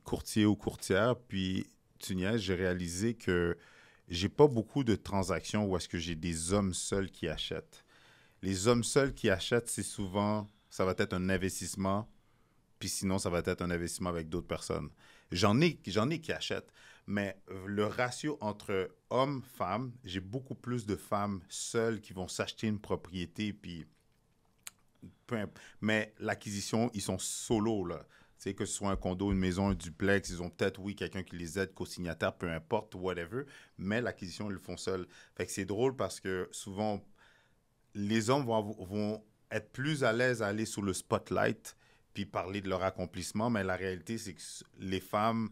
courtiers ou courtières, puis tu niaises, j'ai réalisé que j'ai pas beaucoup de transactions où est-ce que j'ai des hommes seuls qui achètent. Les hommes seuls qui achètent, c'est souvent, ça va être un investissement, puis sinon, ça va être un investissement avec d'autres personnes. J'en ai qui achètent, mais le ratio entre hommes-femmes, j'ai beaucoup plus de femmes seules qui vont s'acheter une propriété, puis mais l'acquisition, ils sont solo, là. Tu sais, que ce soit un condo, une maison, un duplex, ils ont peut-être, oui, quelqu'un qui les aide, co-signataire, peu importe, whatever, mais l'acquisition, ils le font seuls. Fait que c'est drôle parce que souvent, les hommes vont être plus à l'aise à aller sous le spotlight puis parler de leur accomplissement, mais la réalité, c'est que les femmes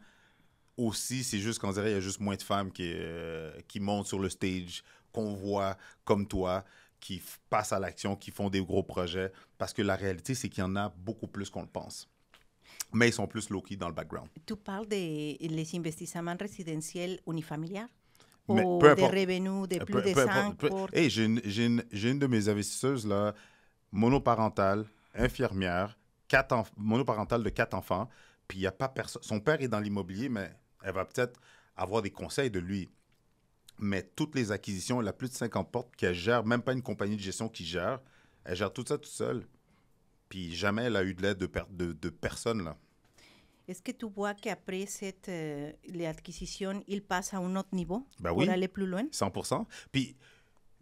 aussi, c'est juste qu'on dirait qu'il y a juste moins de femmes qui montent sur le stage, qu'on voit comme toi, qui passent à l'action, qui font des gros projets, parce que la réalité, c'est qu'il y en a beaucoup plus qu'on le pense. Mais ils sont plus low-key dans le background.
Tu parles des investissements résidentiels unifamiliaires
Mais
ou
peu
des
importe.
revenus de plus de 5 pour...
Hey, j'ai une de mes investisseuses, là, monoparentale, infirmière, monoparentale de 4 enfants, puis il n'y a pas personne. Son père est dans l'immobilier, mais elle va peut-être avoir des conseils de lui. Mais toutes les acquisitions, elle a plus de 50 portes qu'elle gère, même pas une compagnie de gestion qui gère. Elle gère tout ça toute seule. Puis jamais elle a eu de l'aide de personne, là.
Est-ce que tu vois qu'après cette l'acquisition, il passe à un autre niveau
Ben
pour
oui,
aller plus loin?
100%. Puis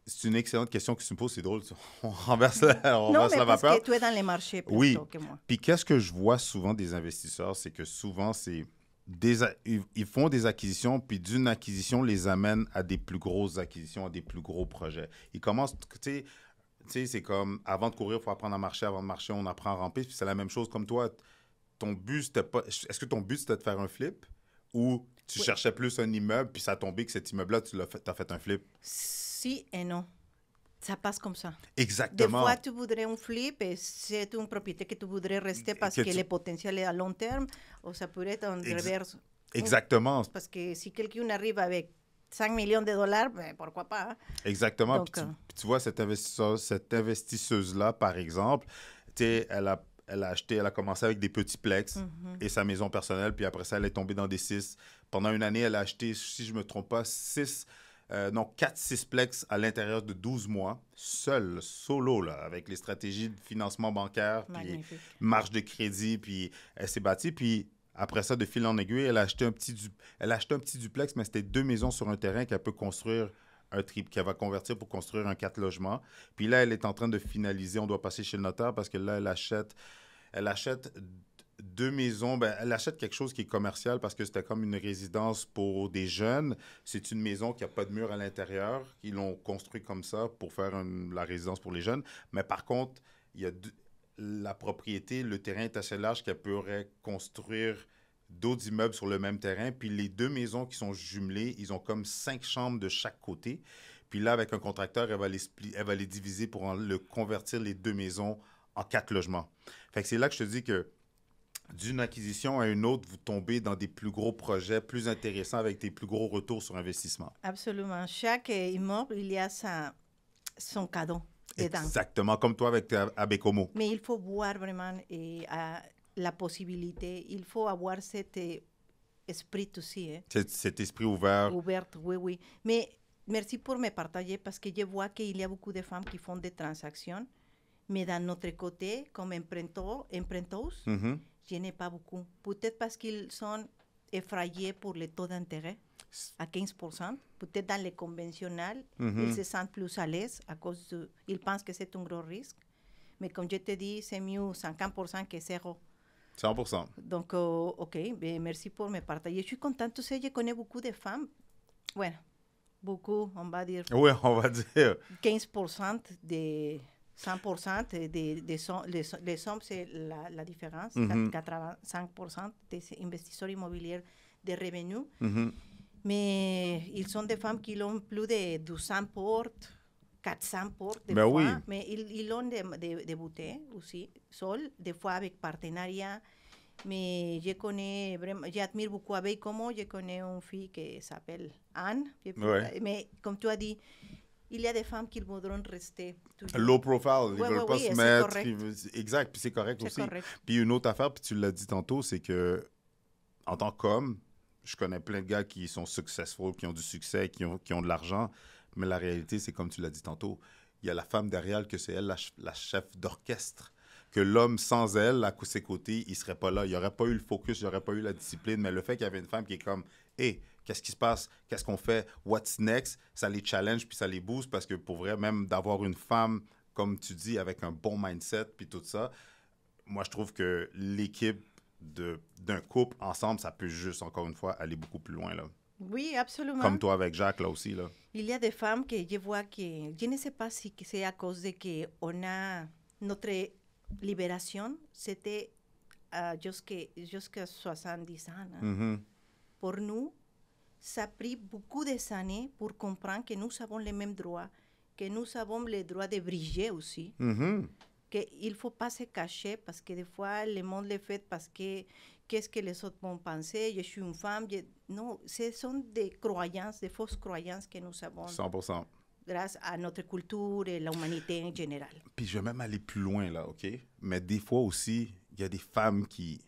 c'est une excellente question que tu me poses, c'est drôle. On renverse la
Non, mais parce
vapeur.
que tu es dans les marchés plutôt
Oui.
que moi.
Puis qu'est-ce que je vois souvent des investisseurs, c'est que souvent, ils font des acquisitions, puis d'une acquisition les amène à des plus grosses acquisitions, à des plus gros projets. Ils commencent, tu sais, c'est comme, avant de courir, il faut apprendre à marcher. Avant de marcher, on apprend à ramper. Puis c'est la même chose comme toi. Ton but, c'était pas... Est-ce que ton but, c'était de faire un flip? Ou tu cherchais plus un immeuble, puis ça a tombé que cet immeuble-là, t'as fait un flip?
Si et non. Ça passe comme ça.
Exactement.
Des fois, tu voudrais un flip et c'est une propriété que tu voudrais rester parce que le potentiel est à long terme, ou ça pourrait être en reverse.
Exactement.
Parce que si quelqu'un arrive avec 5 millions de dollars, ben, pourquoi pas? Hein?
Exactement.
Donc,
puis tu vois, cette investisseuse-là, par exemple, tu sais, elle a commencé avec des petits plex et sa maison personnelle, puis après ça, elle est tombée dans des 6. Pendant une année, elle a acheté, si je ne me trompe pas, 4 6plex à l'intérieur de 12 mois, seule, solo, là, avec les stratégies de financement bancaire, puis marge de crédit, puis elle s'est bâtie, puis après ça, de fil en aiguille, elle a acheté un petit duplex, mais c'était 2 maisons sur un terrain qu'elle peut construire qu'elle va convertir pour construire un 4 logements. Puis là, elle est en train de finaliser. On doit passer chez le notaire parce que là, elle achète 2 maisons. Ben, elle achète quelque chose qui est commercial parce que c'était comme une résidence pour des jeunes. C'est une maison qui n'a pas de mur à l'intérieur. Ils l'ont construit comme ça pour faire la résidence pour les jeunes. Mais par contre, il y a la propriété, le terrain est assez large qu'elle pourrait construire d'autres immeubles sur le même terrain. Puis les 2 maisons qui sont jumelées, ils ont comme 5 chambres de chaque côté. Puis là, avec un contracteur, elle va les diviser pour convertir les 2 maisons en 4 logements. Fait que c'est là que je te dis que d'une acquisition à une autre, vous tombez dans des plus gros projets, plus intéressants, avec des plus gros retours sur investissement.
Absolument. Chaque immeuble, il y a son cadeau dedans.
Exactement, comme toi avec Abecomo.
Mais il faut voir vraiment la possibilité. Il faut avoir cet esprit aussi.
Cet esprit ouvert.
Ouvert, oui, oui. Mais merci pour me partager parce que je vois qu'il y a beaucoup de femmes qui font des transactions. Mais d'un autre côté, comme emprunteuses, je n'ai pas beaucoup. Peut-être parce qu'ils sont effrayés pour le taux d'intérêt à 15%. Peut-être dans les conventionnels, ils se sentent plus à l'aise à cause ils pensent que c'est un gros risque. Mais comme je te dis, c'est mieux 50% que zéro.
100%.
Donc, OK, ben, merci pour me partager. Je suis contente. Tu sais, je connais beaucoup de femmes. Bueno, beaucoup, on va dire
Oui, on va dire.
15% de 100% les hommes, c'est la différence. 85% des investisseurs immobiliers de revenus. Mais ils sont des femmes qui ont plus de 200 portes, 400 portes des
Ben
fois.
oui.
Mais ils ont débuté aussi, seuls, des fois avec partenariat. Mais je connais vraiment, j'admire beaucoup avec comment je connais une fille qui s'appelle Anne.
Ouais.
Mais comme tu as dit, il y a des femmes qui voudront rester toujours.
Low profile, ils
Ouais,
veulent
ouais,
pas
oui,
se
c'est
mettre.
correct.
Exact, puis c'est correct
C'est
aussi.
correct.
Puis une autre affaire, puis tu l'as dit tantôt, c'est que en tant qu'homme, je connais plein de gars qui sont successful, qui ont du succès, qui ont de l'argent, mais la réalité, c'est comme tu l'as dit tantôt, il y a la femme derrière que c'est elle la chef d'orchestre. Que l'homme, sans elle, à ses côtés, il ne serait pas là. Il n'y aurait pas eu le focus, il n'y aurait pas eu la discipline. Mais le fait qu'il y avait une femme qui est comme « Hey, qu'est-ce qui se passe? Qu'est-ce qu'on fait? What's next? » Ça les challenge puis ça les booste parce que pour vrai, même d'avoir une femme, comme tu dis, avec un bon mindset puis tout ça, moi, je trouve que l'équipe d'un couple ensemble, ça peut juste, encore une fois, aller beaucoup plus loin, là.
Oui, absolument.
Comme toi avec Jacques, là aussi, là.
Il y a des femmes que je vois que, je ne sais pas si c'est à cause de qu'on a notre libération, c'était jusqu'à 70 ans. Hein. Pour nous, ça a pris beaucoup d'années pour comprendre que nous avons les mêmes droits, que nous avons le droit de briller aussi. Qu'il ne faut pas se cacher parce que des fois, le monde le fait parce que qu'est-ce que les autres vont penser, je suis une femme. Non, ce sont des croyances, des fausses croyances que nous avons.
100%.
Grâce à notre culture et l'humanité en général.
Puis je vais même aller plus loin, là, OK? Mais des fois aussi, il y a des femmes qui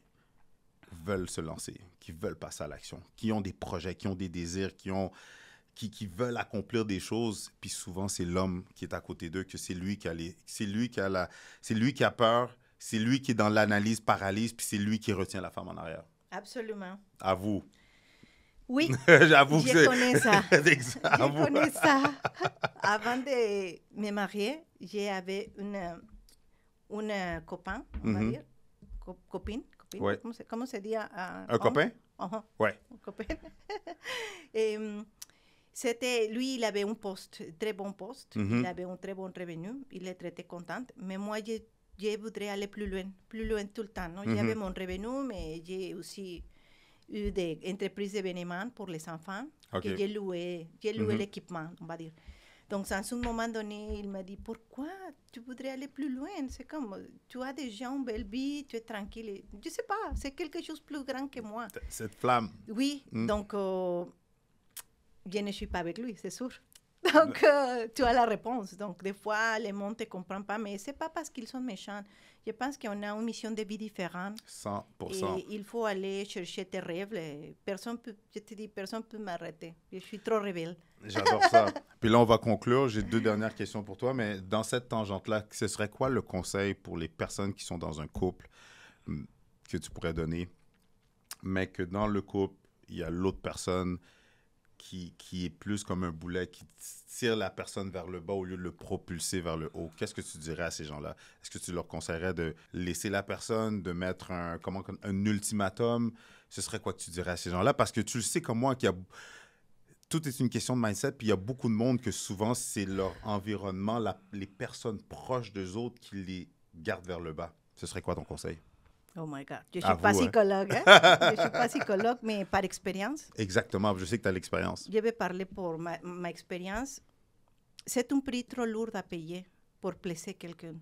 veulent se lancer, qui veulent passer à l'action, qui ont des projets, qui ont des désirs, qui veulent accomplir des choses. Puis souvent, c'est l'homme qui est à côté d'eux, que c'est lui qui a peur, c'est lui qui est dans l'analyse, paralyse, puis c'est lui qui retient la femme en arrière.
Absolument.
À vous.
Oui,
j'avoue que
je connais ça.
Je
connais ça. Avant de me marier, j'avais une copain, on va dire. Copine.
Ouais.
Comment se dit?
Un copain? Ouais.
Un copain. Lui, il avait un poste, très bon poste. Il avait un très bon revenu. Il était très content. Mais moi, je voudrais aller plus loin tout le temps. J'avais mon revenu, mais j'ai aussi eu des entreprises d'événements pour les enfants.
Okay.
Que j'ai loué l'équipement, on va dire. Donc, à un moment donné, il m'a dit, pourquoi tu voudrais aller plus loin? C'est comme, tu as déjà une belle vie, tu es tranquille. Je ne sais pas, c'est quelque chose de plus grand que moi.
Cette flamme.
Oui, donc, je ne suis pas avec lui, c'est sûr. Donc, tu as la réponse. Donc, des fois, le monde ne te comprend pas, mais ce n'est pas parce qu'ils sont méchants. Je pense qu'on a une mission de vie différente.
100%.
Et il faut aller chercher tes rêves. Personne ne peut m'arrêter. Je suis trop rebelle.
J'adore ça. Puis là, on va conclure. J'ai 2 dernières questions pour toi, mais dans cette tangente-là, ce serait quoi le conseil pour les personnes qui sont dans un couple que tu pourrais donner, mais que dans le couple, il y a l'autre personne qui est plus comme un boulet, qui tire la personne vers le bas au lieu de le propulser vers le haut. Qu'est-ce que tu dirais à ces gens-là? Est-ce que tu leur conseillerais de laisser la personne, de mettre un ultimatum? Ce serait quoi que tu dirais à ces gens-là? Parce que tu le sais comme moi qu'il y a... Tout est une question de mindset, puis il y a beaucoup de monde que souvent, c'est leur environnement, les personnes proches d'eux autres qui les gardent vers le bas. Ce serait quoi ton conseil?
Oh my God. Je ne suis pas psychologue. Je ne suis pas psychologue, mais par expérience.
Exactement. Je sais que tu as l'expérience.
Je vais parler pour ma expérience. C'est un prix trop lourd à payer pour placer quelqu'un.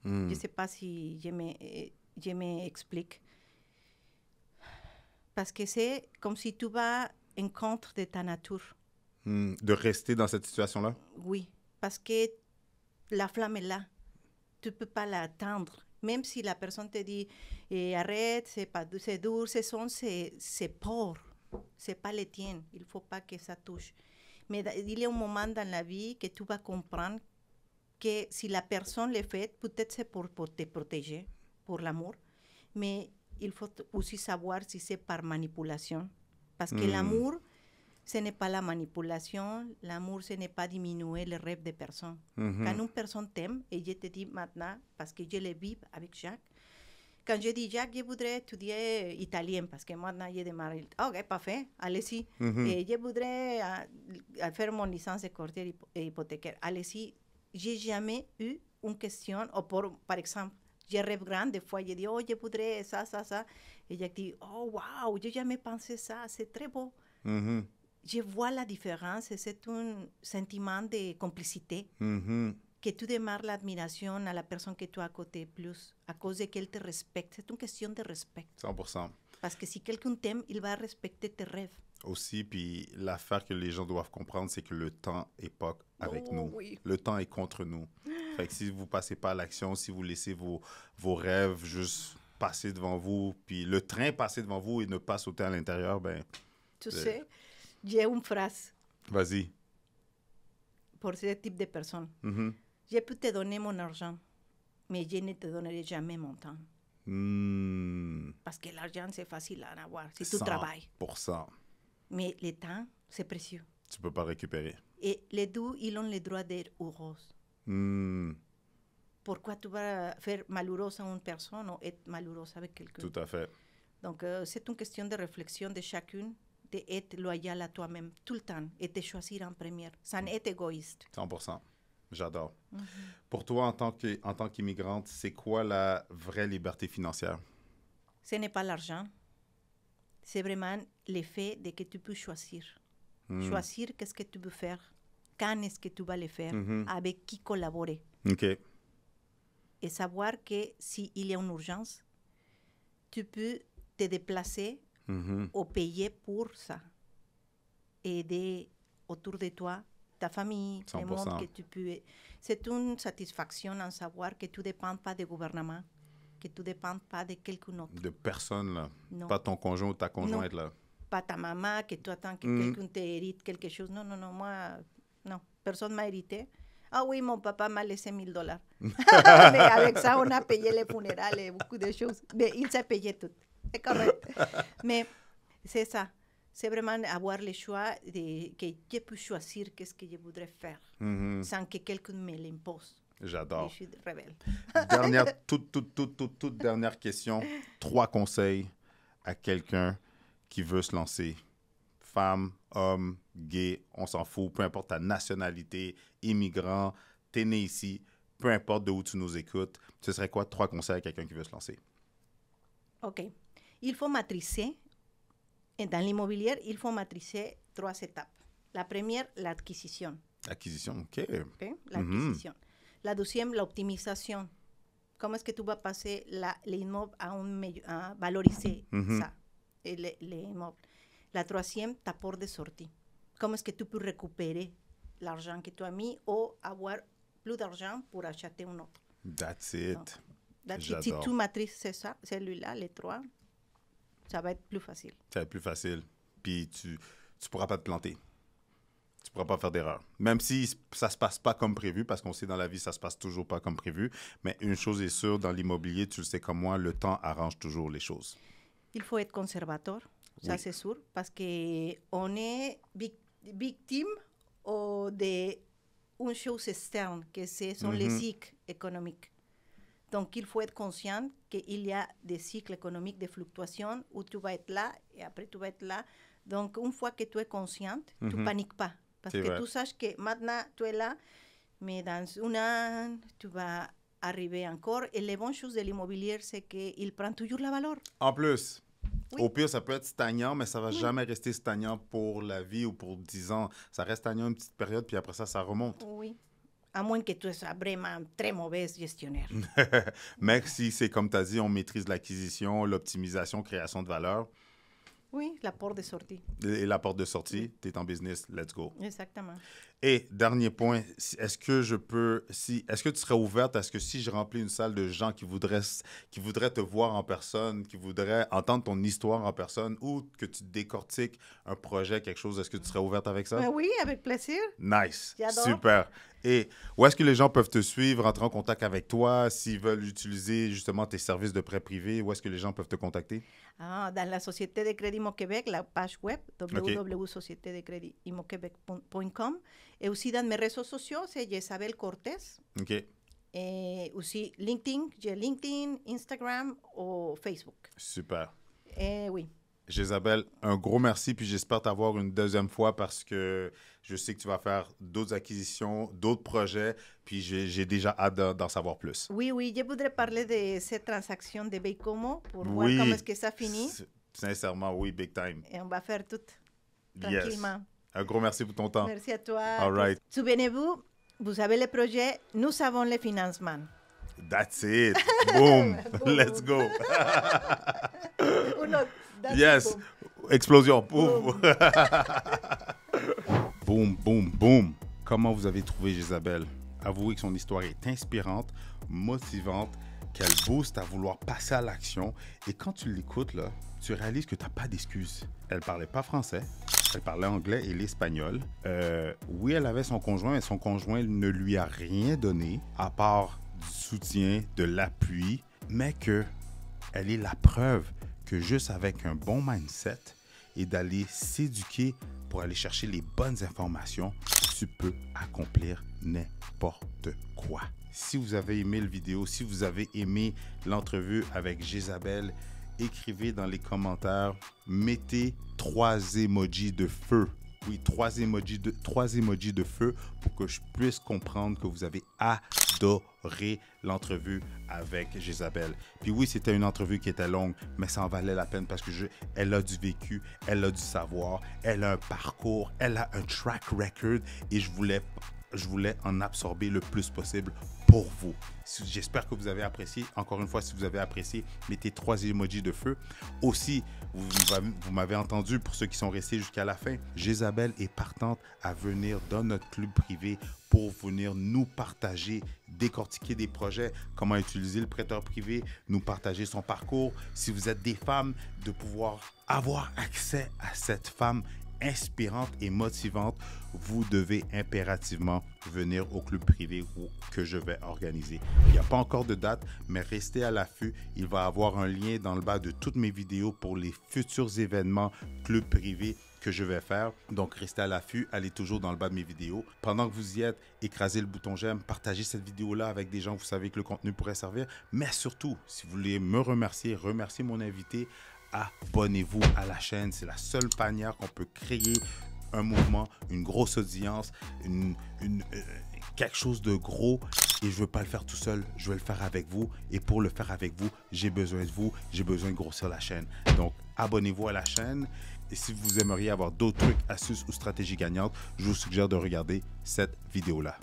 Je ne sais pas si je m'explique. Parce que c'est comme si tu vas en contre de ta nature.
De rester dans cette situation-là?
Oui, parce que la flamme est là. Tu ne peux pas l'atteindre. Même si la personne te dit arrête, c'est dur, c'est pauvre, c'est pas le tien, il ne faut pas que ça touche. Mais il y a un moment dans la vie que tu vas comprendre que si la personne le fait, peut-être c'est pour te protéger, pour l'amour, mais il faut aussi savoir si c'est par manipulation. Parce que l'amour, Ce n'est pas la manipulation. L'amour, ce n'est pas diminuer les rêves des personnes.
Mhm.
Quand une personne t'aime, et je te dis maintenant, parce que je le vis avec Jacques, quand je dis Jacques, je voudrais étudier italien, parce que maintenant j'ai démarré. Ok, parfait, allez-y.
Mhm.
Et je voudrais faire mon licence de courtier hypothécaire. Allez-y. J'ai jamais eu une question, ou par exemple, je rêve grand, des fois, je dis, oh, je voudrais ça, ça, ça. Et Jacques dit, oh, wow, je n'ai jamais pensé ça, c'est très beau.
Mhm.
Je vois la différence et c'est un sentiment de complicité
Mhm.
que tu démarres l'admiration à la personne que tu as à côté plus à cause de qu'elle te respecte. C'est une question de respect.
100%.
Parce que si quelqu'un t'aime, il va respecter tes rêves.
Aussi, puis l'affaire que les gens doivent comprendre, c'est que le temps n'est pas avec
Oh,
nous.
oui.
Le temps est contre nous. Fait que si vous passez pas à l'action, si vous laissez vos rêves juste passer devant vous, puis le train passer devant vous et ne pas sauter à l'intérieur, ben,
Tu sais, j'ai une phrase
vas-y.
pour ce type de personnes.
Mhm.
Je peux te donner mon argent, mais je ne te donnerai jamais mon temps.
Hmm.
Parce que l'argent, c'est facile à avoir si tu travailles.
100%.
Mais le temps, c'est précieux.
Tu peux pas récupérer.
Et les deux, ils ont le droit d'être heureux.
Hmm.
Pourquoi tu vas faire malheureuse à une personne ou être malheureuse avec quelqu'un?
Tout à fait.
Donc, c'est une question de réflexion de chacun, d'être loyal à toi-même tout le temps et de choisir en première, sans être égoïste.
100%. J'adore. Pour toi, en tant qu'immigrante, c'est quoi la vraie liberté financière?
Ce n'est pas l'argent, c'est vraiment le fait de que tu peux choisir. Choisir qu'est-ce que tu veux faire, quand est-ce que tu vas le faire, avec qui collaborer.
OK.
Et savoir que s'il y a une urgence, tu peux te déplacer ou payer pour ça. Aider autour de toi, ta famille,
100%.
le monde que tu peux. C'est une satisfaction en savoir que tu ne dépends pas du gouvernement, que tu ne dépends pas de quelqu'un autre.
De personne, là.
Non.
Pas ton conjoint ou ta conjointe,
Non.
là.
Pas ta maman, que tu attends que quelqu'un t'hérite quelque chose. Non, non, non, moi, non. Personne ne m'a hérité. Ah oui, mon papa m'a laissé $1000. Mais avec ça, on a payé les funérailles et beaucoup de choses. Mais il s'est payé tout. C'est correct. Mais c'est ça. C'est vraiment avoir le choix que je peux choisir qu'est-ce que je voudrais faire sans que quelqu'un me l'impose.
J'adore.
Je suis rebelle.
Dernière, toute dernière question. 3 conseils à quelqu'un qui veut se lancer. Femme, homme, gay, on s'en fout. Peu importe ta nationalité, immigrant, t'es né ici, peu importe de où tu nous écoutes. Ce serait quoi 3 conseils à quelqu'un qui veut se lancer?
OK. Il faut maîtriser. Et dans l'immobilier, il faut maîtriser 3 étapes. La première, l'acquisition.
Acquisition, OK.
Okay? L'acquisition. La deuxième, l'optimisation. Comment est-ce que tu vas passer l'immeuble à valoriser ça, l'immeuble. La troisième, ta porte de sortie. Comment est-ce que tu peux récupérer l'argent que tu as mis ou avoir plus d'argent pour acheter un autre.
That's it.
Donc, si tu maîtrises ça, celui-là, les 3, ça va être plus facile.
Ça va être plus facile. Puis tu pourras pas te planter. Tu pourras pas faire d'erreur. Même si ça se passe pas comme prévu, parce qu'on sait dans la vie, ça se passe toujours pas comme prévu. Mais une chose est sûre, dans l'immobilier, tu le sais comme moi, le temps arrange toujours les choses.
Il faut être conservateur, ça c'est sûr, parce qu'on est victime d'une chose externe, que ce sont les cycles économiques. Donc, il faut être conscient qu'il y a des cycles économiques de fluctuations où tu vas être là et après tu vas être là. Donc, une fois que tu es consciente, tu ne paniques pas. Parce que tu saches que maintenant, tu es là, mais dans un an, tu vas arriver encore. Et les bonnes choses de l'immobilier, c'est qu'il prend toujours la valeur.
En plus, au pire, ça peut être stagnant, mais ça ne va jamais rester stagnant pour la vie ou pour 10 ans. Ça reste stagnant une petite période, puis après ça, ça remonte.
Oui. À moins que tu sois vraiment très mauvais gestionnaire.
Mais si c'est comme tu as dit, on maîtrise l'acquisition, l'optimisation, création de valeur.
Oui, la porte de sortie.
Et la porte de sortie, tu es en business, let's go.
Exactement.
Et dernier point, est-ce que tu serais ouverte à ce que si je remplis une salle de gens qui voudraient te voir en personne, qui voudraient entendre ton histoire en personne ou que tu décortiques un projet, quelque chose, est-ce que tu serais ouverte avec ça?
Oui, avec plaisir.
Nice.
J'adore.
Super. Et où est-ce que les gens peuvent te suivre, entrer en contact avec toi, s'ils veulent utiliser justement tes services de prêt privé, où est-ce que les gens peuvent te contacter?
Dans la Société de Crédit Imo-Québec, la page web www.sociétédecréditimo-québec.com et aussi dans mes réseaux sociaux, c'est Jezabel Cortés.
OK.
Et aussi LinkedIn, j'ai LinkedIn, Instagram ou Facebook.
Super.
Oui.
Jezabel, un gros merci, puis j'espère t'avoir une deuxième fois parce que je sais que tu vas faire d'autres acquisitions, d'autres projets, puis j'ai déjà hâte d'en savoir plus.
Oui, je voudrais parler de cette transaction de Baycomo pour voir comment est-ce que ça finit.
Sincèrement, oui, big time.
Et on va faire tout tranquillement.
Yes. Un gros merci pour ton temps.
Merci à toi.
All right.
Souvenez-vous, vous avez le projet, nous avons le financement.
That's it. Boom. Let's go. Yes. Explosion. Boom. Boom, boom, boom. Comment vous avez trouvé Jezabel? Avouez que son histoire est inspirante, motivante, qu'elle booste à vouloir passer à l'action. Et quand tu l'écoutes, là, tu réalises que tu n'as pas d'excuses. Elle parlait pas français. Elle parlait anglais et l'espagnol. Oui, elle avait son conjoint, mais son conjoint ne lui a rien donné à part du soutien, de l'appui, mais qu'elle est la preuve que juste avec un bon mindset et d'aller s'éduquer pour aller chercher les bonnes informations, tu peux accomplir n'importe quoi. Si vous avez aimé la vidéo, si vous avez aimé l'entrevue avec Jezabel, écrivez dans les commentaires, mettez 3 emojis de feu. Oui, 3 emojis de feu pour que je puisse comprendre que vous avez adoré l'entrevue avec Jezabel. Puis oui, c'était une entrevue qui était longue, mais ça en valait la peine parce que elle a du vécu, elle a du savoir, elle a un parcours, elle a un track record et je voulais en absorber le plus possible pour vous. J'espère que vous avez apprécié. Encore une fois, si vous avez apprécié, mettez 3 emojis de feu. Aussi, vous m'avez entendu, pour ceux qui sont restés jusqu'à la fin, Jezabel est partante à venir dans notre club privé pour venir nous partager, décortiquer des projets, comment utiliser le prêteur privé, nous partager son parcours. Si vous êtes des femmes, de pouvoir avoir accès à cette femme inspirante et motivante, vous devez impérativement venir au club privé que je vais organiser. Il n'y a pas encore de date, mais restez à l'affût. Il va y avoir un lien dans le bas de toutes mes vidéos pour les futurs événements club privé que je vais faire. Donc, restez à l'affût. Allez toujours dans le bas de mes vidéos. Pendant que vous y êtes, écrasez le bouton j'aime, partagez cette vidéo-là avec des gens que vous savez que le contenu pourrait servir. Mais surtout, si vous voulez me remercier mon invité, abonnez-vous à la chaîne. C'est la seule manière qu'on peut créer un mouvement, une grosse audience, quelque chose de gros. Et je ne veux pas le faire tout seul, je veux le faire avec vous. Et pour le faire avec vous, j'ai besoin de vous, j'ai besoin de grossir la chaîne. Donc, abonnez-vous à la chaîne. Et si vous aimeriez avoir d'autres trucs, astuces ou stratégies gagnantes, je vous suggère de regarder cette vidéo-là.